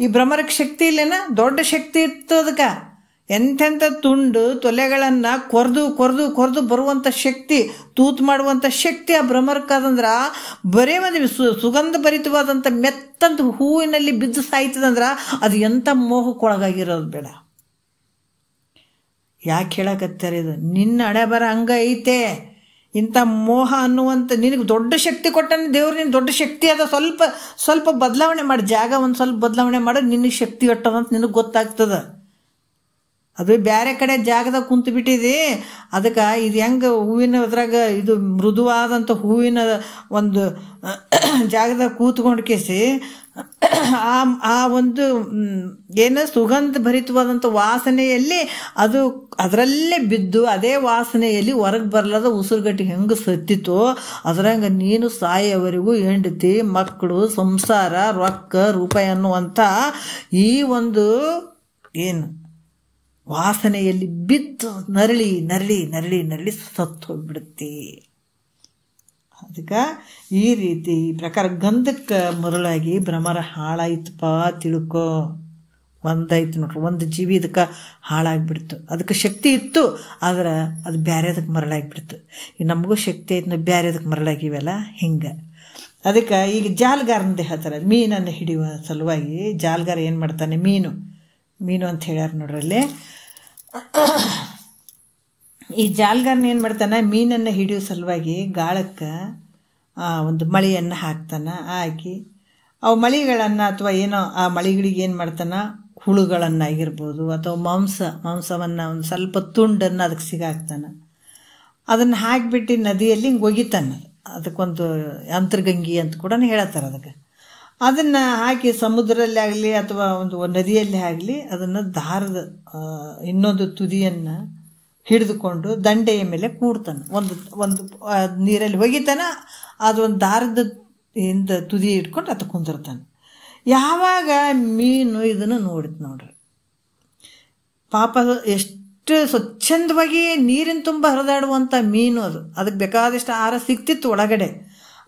ಈ ಭ್ರಮರಕ್ಕೆ ಶಕ್ತಿ ಇಲ್ಲೇನ? ದೊಡ್ಡ ಶಕ್ತಿ ಇತ್ತು ಅದಕ್ಕೆ. ಎಂತೆಂಥ ತುಂಡು ತೊಲೆಗಳನ್ನು ಕೊರೆದು ಕೊರೆದು ಕೊರೆದು ಬರುವಂಥ ಶಕ್ತಿ, ತೂತು ಮಾಡುವಂಥ ಶಕ್ತಿ ಆ ಭ್ರಮರಕ್ಕಾದಂದ್ರೆ ಬರೇ ಒಂದು ಸುಗಂಧ ಭರಿತವಾದಂಥ ಮೆತ್ತಂತ ಹೂವಿನಲ್ಲಿ ಬಿದ್ದು ಸಾಯ್ತದಂದ್ರೆ ಅದು ಎಂಥ ಮೋಹಕ್ಕೊಳಗಾಗಿರೋದು ಬೇಡ. ಯಾಕೆ ಹೇಳಕತ್ತಾರ? ಇದು ನಿನ್ನ ಹಣೆ ಬರ ಹಂಗ ಐತೆ. ಇಂಥ ಮೋಹ ಅನ್ನುವಂಥ ನಿನಗೆ ದೊಡ್ಡ ಶಕ್ತಿ ಕೊಟ್ಟಾನೆ ದೇವ್ರು. ನಿನ್ನ ದೊಡ್ಡ ಶಕ್ತಿ ಅದ. ಸ್ವಲ್ಪ ಸ್ವಲ್ಪ ಬದಲಾವಣೆ ಮಾಡಿ, ಜಾಗ ಒಂದು ಸ್ವಲ್ಪ ಬದಲಾವಣೆ ಮಾಡೋದು ನಿನಗೆ ಶಕ್ತಿ ಒಟ್ಟದಂತ ನಿನಗೆ ಗೊತ್ತಾಗ್ತದೆ. ಅದು ಬೇರೆ ಕಡೆ ಜಾಗದಾಗ ಕುಂತು ಬಿಟ್ಟಿದೆ. ಅದಕ್ಕೆ ಇದು ಹೆಂಗೆ ಹೂವಿನ ಅದ್ರಾಗ ಇದು ಮೃದುವಾದಂಥ ಹೂವಿನ ಒಂದು ಜಾಗದಾಗ ಕೂತ್ಕೊಂಡು ಕೇಸಿ ಆ ಒಂದು ಏನು ಸುಗಂಧ ಭರಿತವಾದಂಥ ವಾಸನೆಯಲ್ಲಿ ಅದು ಅದರಲ್ಲೇ ಬಿದ್ದು ಅದೇ ವಾಸನೆಯಲ್ಲಿ ಹೊರಗೆ ಬರಲಾದ ಉಸಿರುಗಟ್ಟಿ ಹೆಂಗೆ ಸತ್ತಿತೋ ಅದ್ರಂಗೆ ನೀನು ಸಾಯೋವರೆಗೂ ಹೆಂಡತಿ, ಮಕ್ಕಳು, ಸಂಸಾರ, ರೊಕ್ಕ, ರೂಪಾಯಿ ಅನ್ನುವಂಥ ಈ ಒಂದು ಏನು ವಾಸನೆಯಲ್ಲಿ ಬಿದ್ದು ನರಳಿ ನರಳಿ ನರಳಿ ನರಳಿ ಸತ್ತು ಹೋಗ್ಬಿಡುತ್ತೆ. ಅದಕ್ಕೆ ಈ ರೀತಿ ಈ ಪ್ರಕಾರ ಗಂಧಕ್ಕೆ ಮರಳಾಗಿ ಭ್ರಮರ ಹಾಳಾಯ್ತಪ್ಪ ತಿಳ್ಕೊ. ಒಂದಾಯ್ತು ನೋಡ್ರಿ, ಒಂದು ಜೀವಿ ಇದಕ್ಕೆ ಹಾಳಾಗಿಬಿಡ್ತು. ಅದಕ್ಕೆ ಶಕ್ತಿ ಇತ್ತು, ಆದ್ರೆ ಅದು ಬೇರೆದಕ್ಕೆ ಮರಳಾಗಿಬಿಡ್ತು. ಈಗ ನಮಗೂ ಶಕ್ತಿ ಐತೆ, ನಾವು ಬೇರೆದಕ್ಕೆ ಮರಳಾಗಿವಲ್ಲ, ಹಿಂಗೆ. ಅದಕ್ಕೆ ಈಗ ಜಾಲ್ಗಾರನದೇ ಹೇಳ್ತಾರೆ, ಮೀನನ್ನು ಹಿಡಿಯುವ ಸಲುವಾಗಿ ಜಾಲ್ಗಾರ ಏನು ಮಾಡ್ತಾನೆ? ಮೀನು ಅಂತ ಹೇಳ್ಯಾರ ನೋಡ್ರಲ್ಲಿ. ಈ ಜಾಲ್ಗಾರನ ಏನು ಮಾಡ್ತಾನೆ? ಮೀನನ್ನು ಹಿಡಿಯೋ ಸಲುವಾಗಿ ಗಾಳಕ್ಕೆ ಒಂದು ಮಳೆಯನ್ನು ಹಾಕ್ತಾನೆ. ಹಾಕಿ ಅವು ಮಳಿಗಳನ್ನು ಅಥವಾ ಏನೋ ಆ ಮಳಿಗಳಿಗೆ ಏನು ಮಾಡ್ತಾನೆ? ಹುಳುಗಳನ್ನಾಗಿರ್ಬೋದು ಅಥವಾ ಮಾಂಸವನ್ನು ಒಂದು ಸ್ವಲ್ಪ ತುಂಡನ್ನು ಅದಕ್ಕೆ ಸಿಗಾಕ್ತಾನೆ. ಅದನ್ನು ಹಾಕಿಬಿಟ್ಟು ನದಿಯಲ್ಲಿ ಹಿಂಗೆ ಒಗಿತಾನೆ. ಅದಕ್ಕೊಂದು ಅಂತರ್ಗಂಗಿ ಅಂತ ಕೂಡ ಹೇಳತ್ತಾರೆ ಅದಕ್ಕೆ. ಅದನ್ನು ಹಾಕಿ ಸಮುದ್ರದಲ್ಲಿ ಆಗಲಿ ಅಥವಾ ಒಂದು ನದಿಯಲ್ಲಿ ಆಗಲಿ ಅದನ್ನು ದಾರದ ಇನ್ನೊಂದು ತುದಿಯನ್ನು ಹಿಡಿದುಕೊಂಡು ದಂಡೆಯ ಮೇಲೆ ಕೂಡ್ತಾನೆ. ಒಂದು ನೀರಲ್ಲಿ ಒಗಿತಾನೆ, ಅದೊಂದು ದಾರದ ತುದಿ ಇಟ್ಕೊಂಡು ಅದು ಕುಂದಿರ್ತಾನೆ. ಯಾವಾಗ ಮೀನು ಇದನ್ನು ನೋಡಿತು ನೋಡ್ರಿ, ಪಾಪ ಎಷ್ಟು ಸ್ವಚ್ಛಂದವಾಗಿ ನೀರಿನ ತುಂಬ ಹರಿದಾಡುವಂಥ ಮೀನು ಅದು. ಅದಕ್ಕೆ ಬೇಕಾದಷ್ಟು ಆಹಾರ ಸಿಕ್ತಿತ್ತು ಒಳಗಡೆ.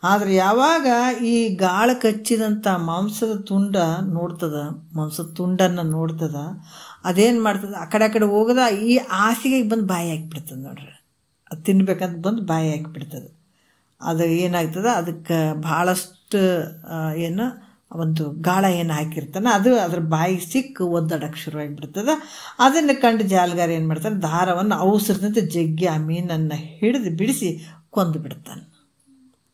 ಆದರೆ ಯಾವಾಗ ಈ ಗಾಳ ಕಚ್ಚಿದಂಥ ಮಾಂಸದ ತುಂಡನ್ನು ನೋಡ್ತದ, ಅದೇನು ಮಾಡ್ತದೆ? ಆ ಕಡೆ ಹೋಗದ ಈ ಹಾಸಿಗೆ ಬಂದು ಬಾಯಿ ಹಾಕಿಬಿಡ್ತದೆ ನೋಡ್ರಿ. ಅದು ತಿನ್ಬೇಕಂತ ಬಂದು ಬಾಯಿ ಹಾಕಿಬಿಡ್ತದೆ. ಅದು ಏನಾಗ್ತದೆ? ಅದಕ್ಕೆ ಭಾಳಷ್ಟು ಏನು ಒಂದು ಗಾಳ ಏನು ಹಾಕಿರ್ತಾನೆ ಅದು ಅದ್ರ ಬಾಯಿಗೆ ಸಿಕ್ಕು ಒದ್ದಾಡಕ್ಕೆ ಶುರುವಾಗಿಬಿಡ್ತದೆ. ಅದನ್ನು ಕಂಡು ಜಾಲ್ಗಾರ ಏನು ಮಾಡ್ತಾನೆ? ದಾರವನ್ನು ಔಷಧದಂತೆ ಜಗ್ಗಿ ಆ ಮೀನನ್ನು ಹಿಡಿದು ಬಿಡಿಸಿ ಕೊಂದು ಬಿಡ್ತಾನೆ.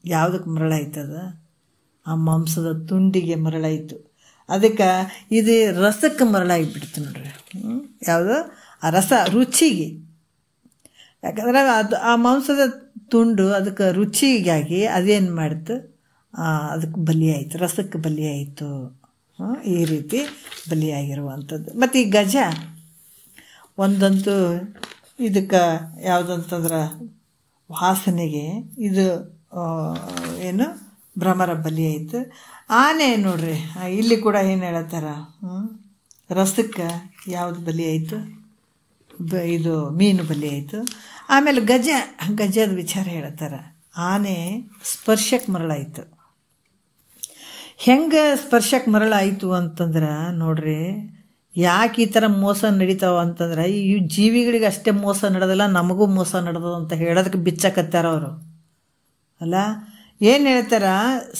ಯಾವುದಕ್ಕೆ ಮರಳಾಯ್ತದ? ಆ ಮಾಂಸದ ತುಂಡಿಗೆ ಮರಳಾಯಿತು. ಅದಕ್ಕೆ ಇದು ರಸಕ್ಕೆ ಮರಳಾಗಿಬಿಡ್ತು ನೋಡ್ರಿ. ಯಾವುದು? ಆ ರಸ ರುಚಿಗೆ. ಯಾಕಂದ್ರೆ ಅದು ಆ ಮಾಂಸದ ತುಂಡು ಅದಕ್ಕೆ ರುಚಿಗಾಗಿ ಅದೇನು ಮಾಡ್ತು? ಅದಕ್ಕೆ ಬಲಿಯಾಯಿತು, ರಸಕ್ಕೆ ಬಲಿಯಾಯಿತು. ಈ ರೀತಿ ಬಲಿಯಾಗಿರುವಂಥದ್ದು. ಮತ್ತು ಈ ಗಜ ಒಂದಂತೂ ಇದಕ್ಕೆ ಯಾವುದಂತಂದ್ರೆ ವಾಸನೆಗೆ ಇದು ಏನು ಭ್ರಮರ ಬಲಿಯಾಯಿತು. ಆನೆ ನೋಡ್ರಿ, ಇಲ್ಲಿ ಕೂಡ ಏನು ಹೇಳತ್ತಾರ? ರಸಕ್ಕೆ ಯಾವುದು ಬಲಿಯಾಯಿತು? ಇದು ಮೀನು ಬಲಿಯಾಯಿತು. ಆಮೇಲೆ ಗಜದ ವಿಚಾರ ಹೇಳ್ತಾರೆ. ಆನೆ ಸ್ಪರ್ಶಕ್ಕೆ ಮರಳಾಯಿತು. ಹೆಂಗೆ ಸ್ಪರ್ಶಕ್ಕೆ ಮರಳಾಯಿತು ಅಂತಂದ್ರೆ ನೋಡ್ರಿ, ಯಾಕೆ ಈ ಥರ ಮೋಸ ನಡೀತಾವ ಅಂತಂದ್ರೆ ಈ ಜೀವಿಗಳಿಗೆ ಅಷ್ಟೇ ಮೋಸ ನಡೆದಿಲ್ಲ, ನಮಗೂ ಮೋಸ ನಡೆದದ ಅಂತ ಹೇಳೋದಕ್ಕೆ ಬಿಚ್ಚಕತ್ತಾರ ಅವರು ಅಲ್ಲ. ಏನು ಹೇಳ್ತಾರ?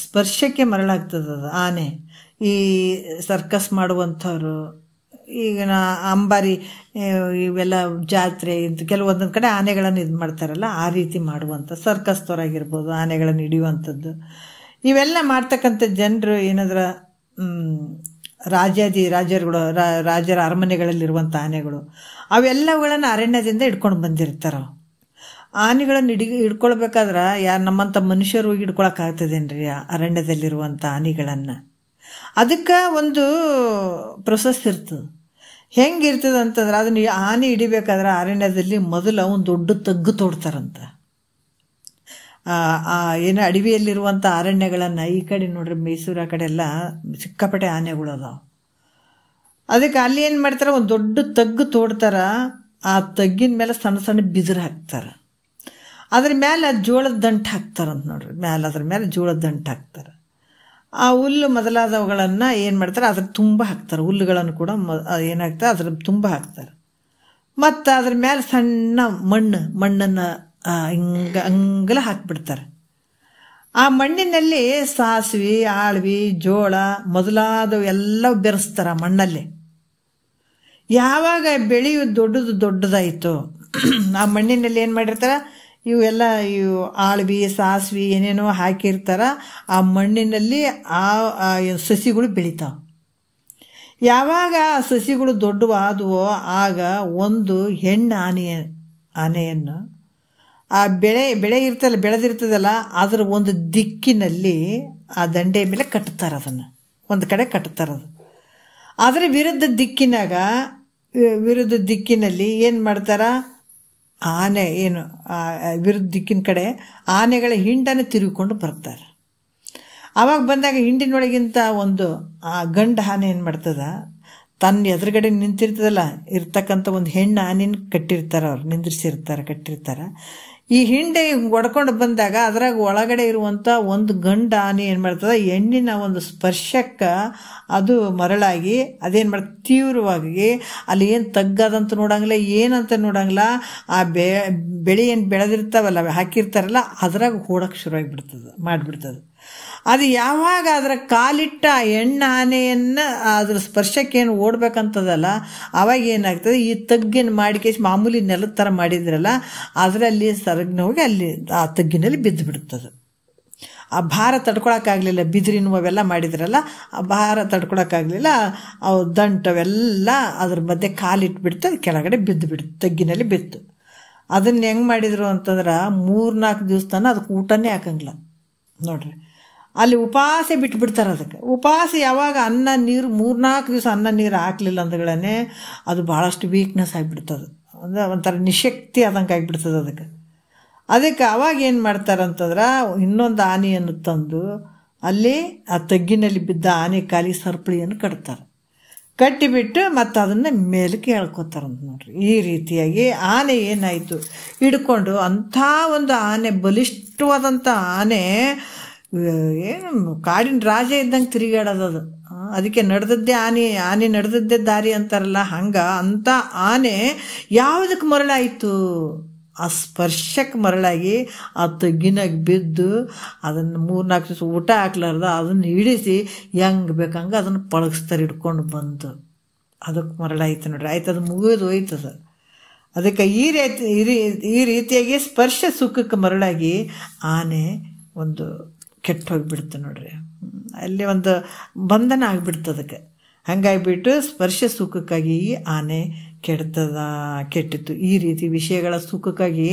ಸ್ಪರ್ಶಕ್ಕೆ ಮರಳಾಗ್ತದದು ಆನೆ. ಈ ಸರ್ಕಸ್ ಮಾಡುವಂಥವ್ರು, ಈಗ ಅಂಬಾರಿ ಇವೆಲ್ಲ ಜಾತ್ರೆ ಇಂಥ ಕೆಲವೊಂದೊಂದು ಕಡೆ ಆನೆಗಳನ್ನು ಇದು ಮಾಡ್ತಾರಲ್ಲ, ಆ ರೀತಿ ಮಾಡುವಂಥ ಸರ್ಕಸ್ದವರಾಗಿರ್ಬೋದು, ಆನೆಗಳನ್ನು ಹಿಡಿಯುವಂಥದ್ದು. ಇವೆಲ್ಲ ಮಾಡ್ತಕ್ಕಂಥ ಜನರು ಏನಾದ್ರ ರಾಜರ ಅರಮನೆಗಳಲ್ಲಿರುವಂಥ ಆನೆಗಳು ಅವೆಲ್ಲವುಗಳನ್ನು ಅರಣ್ಯದಿಂದ ಹಿಡ್ಕೊಂಡು ಬಂದಿರ್ತಾರೆ. ಆನೆಗಳನ್ನು ಹಿಡ್ಕೊಳ್ಬೇಕಾದ್ರೆ ಯಾರು ನಮ್ಮಂಥ ಮನುಷ್ಯರು ಹೋಗಿ ಹಿಡ್ಕೊಳಕ್ಕಾಗ್ತದೇನ್ರಿ ಅರಣ್ಯದಲ್ಲಿರುವಂಥ ಆನೆಗಳನ್ನು? ಅದಕ್ಕೆ ಒಂದು ಪ್ರೊಸೆಸ್ ಇರ್ತದೆ. ಹೆಂಗಿರ್ತದೆ ಅಂತಂದ್ರೆ ಅದನ್ನು ಆನೆ ಹಿಡಿಬೇಕಾದ್ರೆ ಅರಣ್ಯದಲ್ಲಿ ಮೊದಲು ಒಂದು ದೊಡ್ಡ ತಗ್ಗು ತೋಡ್ತಾರಂತ. ಏನು ಅಡವಿಯಲ್ಲಿರುವಂಥ ಅರಣ್ಯಗಳನ್ನು ಈ ಕಡೆ ನೋಡ್ರಿ, ಮೈಸೂರು ಆ ಕಡೆ ಎಲ್ಲ ಸಿಕ್ಕಾಪಟ್ಟೆ ಆನೆಗಳು ಅದಾವೆ. ಅದಕ್ಕೆ ಅಲ್ಲಿ ಏನು ಮಾಡ್ತಾರೆ, ಒಂದು ದೊಡ್ಡ ತಗ್ಗು ತೋಡ್ತಾರೆ. ಆ ತಗ್ಗಿನ ಮೇಲೆ ಸಣ್ಣ ಸಣ್ಣ ಬಿದಿರು ಹಾಕ್ತಾರೆ. ಅದ್ರ ಮೇಲೆ ಜೋಳದ ದಂಟು ಹಾಕ್ತಾರಂತ ನೋಡ್ರಿ. ಅದ್ರ ಮೇಲೆ ಜೋಳದ ದಂಟು ಹಾಕ್ತಾರೆ. ಆ ಹುಲ್ಲು ಮೊದಲಾದವುಗಳನ್ನು ಏನು ಮಾಡ್ತಾರೆ, ಅದ್ರ ತುಂಬ ಹಾಕ್ತಾರೆ. ಹುಲ್ಲುಗಳನ್ನು ಕೂಡ ಏನಾಗ್ತದೆ ಅದ್ರ ತುಂಬ ಹಾಕ್ತಾರೆ. ಮತ್ತು ಅದ್ರ ಮೇಲೆ ಸಣ್ಣ ಮಣ್ಣನ್ನು ಹಂಗಲ ಹಾಕಿಬಿಡ್ತಾರೆ. ಆ ಮಣ್ಣಿನಲ್ಲಿ ಸಾಸಿವೆ, ಆಳ್ವಿ, ಜೋಳ ಮೊದಲಾದವು ಎಲ್ಲವೂ ಬೆರೆಸ್ತಾರೆ ಆ ಮಣ್ಣಲ್ಲಿ. ಯಾವಾಗ ಬೆಳೆಯು ದೊಡ್ಡದಾಯಿತು, ಆ ಮಣ್ಣಿನಲ್ಲಿ ಏನು ಮಾಡಿರ್ತಾರೆ, ಇವು ಆಳ್ವಿ, ಸಾಸಿವೆ ಏನೇನೋ ಹಾಕಿರ್ತಾರೆ. ಆ ಮಣ್ಣಿನಲ್ಲಿ ಆ ಸಸಿಗಳು ಬೆಳಿತಾವೆ. ಯಾವಾಗ ಆ ಸಸಿಗಳು ದೊಡ್ಡವಾದವೋ ಆಗ ಒಂದು ಹೆಣ್ಣು ಆನೆಯನ್ನು ಆ ಬೆಳೆದಿರ್ತದಲ್ಲ ಅದರ ಒಂದು ದಿಕ್ಕಿನಲ್ಲಿ ಆ ದಂಡೆ ಮೇಲೆ ಕಟ್ತಾರೆ. ಅದನ್ನು ಒಂದು ಕಡೆ ಕಟ್ತಾರದು. ಅದರ ವಿರುದ್ಧ ದಿಕ್ಕಿನಲ್ಲಿ ಏನು ಮಾಡ್ತಾರೆ, ಆನೆ ವಿರುದ್ಧ ದಿಕ್ಕಿನ ಕಡೆ ಆನೆಗಳ ಹಿಂಡನ್ನು ತಿರುಗಿಕೊಂಡು ಬರ್ತಾರೆ. ಆವಾಗ ಬಂದಾಗ ಹಿಂಡಿನೊಳಗಿಂತ ಒಂದು ಆ ಗಂಡು ಆನೆ ಏನು ಮಾಡ್ತದ, ತನ್ನ ಎದುರುಗಡೆ ನಿಂತಿರ್ತದಲ್ಲ ಇರ್ತಕ್ಕಂಥ ಒಂದು ಹೆಣ್ಣು ಆನೆನ ಕಟ್ಟಿರ್ತಾರೆ. ಅವ್ರು ಕಟ್ಟಿರ್ತಾರೆ. ಈ ಹಿಂಡೆ ಹೊಡ್ಕೊಂಡು ಬಂದಾಗ ಅದ್ರಾಗ ಒಳಗಡೆ ಇರುವಂಥ ಒಂದು ಗಂಡು ಆನೆ ಏನು ಮಾಡ್ತದೆ, ಹೆಣ್ಣಿನ ಒಂದು ಸ್ಪರ್ಶಕ್ಕೆ ಅದು ಮರಳಾಗಿ ಅದೇನು ಮಾಡ್ತದೆ, ತೀವ್ರವಾಗಿ ಅಲ್ಲಿ ಏನು ತಗ್ಗದಂತ ನೋಡಂಗಿಲ್ಲ, ಏನಂತ ನೋಡಂಗಿಲ್ಲ. ಆ ಬೆಳೆ ಏನು ಬೆಳೆದಿರ್ತಾವಲ್ಲ ಹಾಕಿರ್ತಾರಲ್ಲ ಅದ್ರಾಗ ಓಡಕ್ಕೆ ಮಾಡಿಬಿಡ್ತದೆ. ಅದು ಯಾವಾಗ ಅದರ ಕಾಲಿಟ್ಟ ಹೆಣ್ಣು ಆನೆಯನ್ನು ಅದ್ರ ಸ್ಪರ್ಶಕ್ಕೇನು ಓಡ್ಬೇಕಂತದಲ್ಲ, ಅವಾಗ ಏನಾಗ್ತದೆ, ಈ ತಗ್ಗಿನ ಮಾಡಿಕೇಸಿ ಮಾಮೂಲಿ ನೆಲದ ಥರ ಮಾಡಿದ್ರಲ್ಲ ಅದರಲ್ಲಿ ಸರಗ್ನ ಹೋಗಿ ಅಲ್ಲಿ ಆ ತಗ್ಗಿನಲ್ಲಿ ಬಿದ್ದು ಬಿಡ್ತದೆ. ಆ ಭಾರ ತಡ್ಕೊಳಕ್ಕಾಗಲಿಲ್ಲ, ಬಿದಿರಿನ ಅವೆಲ್ಲ ಮಾಡಿದ್ರಲ್ಲ ಆ ಭಾರ ತಡ್ಕೊಳಕ್ಕಾಗಲಿಲ್ಲ, ಅವು ದಂಟವೆಲ್ಲ ಅದ್ರ ಮಧ್ಯೆ ಕಾಲಿಟ್ಬಿಡ್ತು, ಅದು ಕೆಳಗಡೆ ತಗ್ಗಿನಲ್ಲಿ ಬಿತ್ತು. ಅದನ್ನು ಹೆಂಗೆ ಮಾಡಿದರು ಅಂತಂದ್ರೆ 3-4 ದಿವಸ ತನಕ ಅದಕ್ಕೆ ಊಟನೇ ಹಾಕಂಗಿಲ್ಲ ನೋಡ್ರಿ. ಅಲ್ಲಿ ಉಪವಾಸ ಬಿಟ್ಬಿಡ್ತಾರೆ. ಅದಕ್ಕೆ ಉಪವಾಸ ಯಾವಾಗ ಅನ್ನ ನೀರು 3-4 ದಿವಸ ಅನ್ನ ನೀರು ಹಾಕಲಿಲ್ಲ ಅಂದ್ಗಳೇ ಅದು ಭಾಳಷ್ಟು ವೀಕ್ನೆಸ್ ಆಗಿಬಿಡ್ತದೆ. ಅಂದರೆ ಒಂಥರ ನಿಶಕ್ತಿ ಆದಂಗೆ ಆಗಿಬಿಡ್ತದೆ ಅದಕ್ಕೆ ಅವಾಗ ಏನು ಮಾಡ್ತಾರಂತಂದ್ರೆ ಇನ್ನೊಂದು ಆನೆಯನ್ನು ತಂದು ಅಲ್ಲಿ ಆ ತಗ್ಗಿನಲ್ಲಿ ಬಿದ್ದ ಆನೆ ಕಾಲಿಗೆ ಸರಪಳಿಯನ್ನು ಕಟ್ಟಿಬಿಟ್ಟು ಮತ್ತು ಅದನ್ನು ಮೇಲಕ್ಕೆ ಎಳ್ಕೊತಾರಂತ ನೋಡ್ರಿ. ಈ ರೀತಿಯಾಗಿ ಆನೆ ಏನಾಯಿತು ಹಿಡ್ಕೊಂಡು ಅಂಥ ಒಂದು ಆನೆ, ಬಲಿಷ್ಠವಾದಂಥ ಆನೆ, ಏನು ಕಾಡಿನ ರಾಜ ಇದ್ದಂಗೆ ತಿರುಗಾಡೋದು. ಅದಕ್ಕೆ ನಡೆದದ್ದೇ ಆನೆ ನಡೆದದ್ದೇ ದಾರಿ ಅಂತಾರಲ್ಲ, ಅಂಥ ಆನೆ ಯಾವುದಕ್ಕೆ ಮರಳಾಯಿತು, ಆ ಸ್ಪರ್ಶಕ್ಕೆ ಮರಳಾಗಿ ಆ ತಗ್ಗಿನಾಗ ಬಿದ್ದು ಅದನ್ನು 3-4 ದಿವಸ ಊಟ ಹಾಕ್ಲಾರ್ದ ಅದನ್ನು ಹಿಡಿಸಿ ಹೆಂಗೆ ಬೇಕಂಗೆ ಅದನ್ನು ಪಳಗಿಸ್ತಾರೆ ಹಿಡ್ಕೊಂಡು ಬಂದು. ಅದಕ್ಕೆ ಮರಳಾಯ್ತು ನೋಡ್ರಿ. ಆಯ್ತು, ಅದು ಮುಗಿದು ಹೋಯ್ತದ. ಅದಕ್ಕೆ ಈ ರೀತಿಯಾಗಿ ಸ್ಪರ್ಶ ಸುಖಕ್ಕೆ ಮರಳಾಗಿ ಆನೆ ಒಂದು ಕೆಟ್ಟು ಹೋಗಿಬಿಡ್ತು ನೋಡ್ರಿ. ಅಲ್ಲಿ ಒಂದು ಬಂಧನ ಆಗಿಬಿಡ್ತು ಅದಕ್ಕೆ. ಹಾಗಾಗಿಬಿಟ್ಟು ಸ್ಪರ್ಶ ಸುಖಕ್ಕಾಗಿ ಆನೆ ಕೆಟ್ಟಿತ್ತು. ಈ ರೀತಿ ವಿಷಯಗಳ ಸುಖಕ್ಕಾಗಿ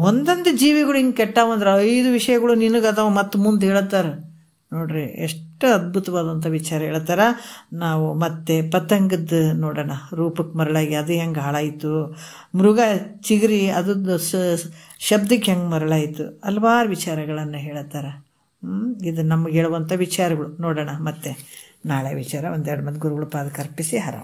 ಒಂದೊಂದು ಜೀವಿಗಳು ಹಿಂಗೆ ಕೆಟ್ಟಾವಂದ್ರೆ 5 ವಿಷಯಗಳು ನಿನಗದಾವ ಮತ್ತು ಮುಂದೆ ಹೇಳ್ತಾರೆ ನೋಡ್ರಿ. ಎಷ್ಟು ಅದ್ಭುತವಾದಂಥ ವಿಚಾರ ಹೇಳ್ತಾರೆ. ನಾವು ಮತ್ತೆ ಪತಂಗದ ನೋಡೋಣ, ರೂಪಕ್ಕೆ ಮರಳಾಗಿ ಅದು ಹೆಂಗೆ ಹಾಳಾಯಿತು, ಮೃಗ ಚಿಗರಿ ಅದು ಶಬ್ದಕ್ಕೆ ಹೆಂಗೆ ಮರಳಾಯಿತು, ಹಲವಾರು ವಿಚಾರಗಳನ್ನು ಹೇಳ್ತಾರೆ. ಇದು ನಮಗೆ ಹೇಳುವಂಥ ವಿಚಾರಗಳು. ನೋಡೋಣ ಮತ್ತೆ ನಾಳೆ ವಿಚಾರ. 1-2 ಮಂದಿ ಗುರುಗಳು ಪಾದಕ್ಕೆ ಅರ್ಪಿಸಿ ಹರ.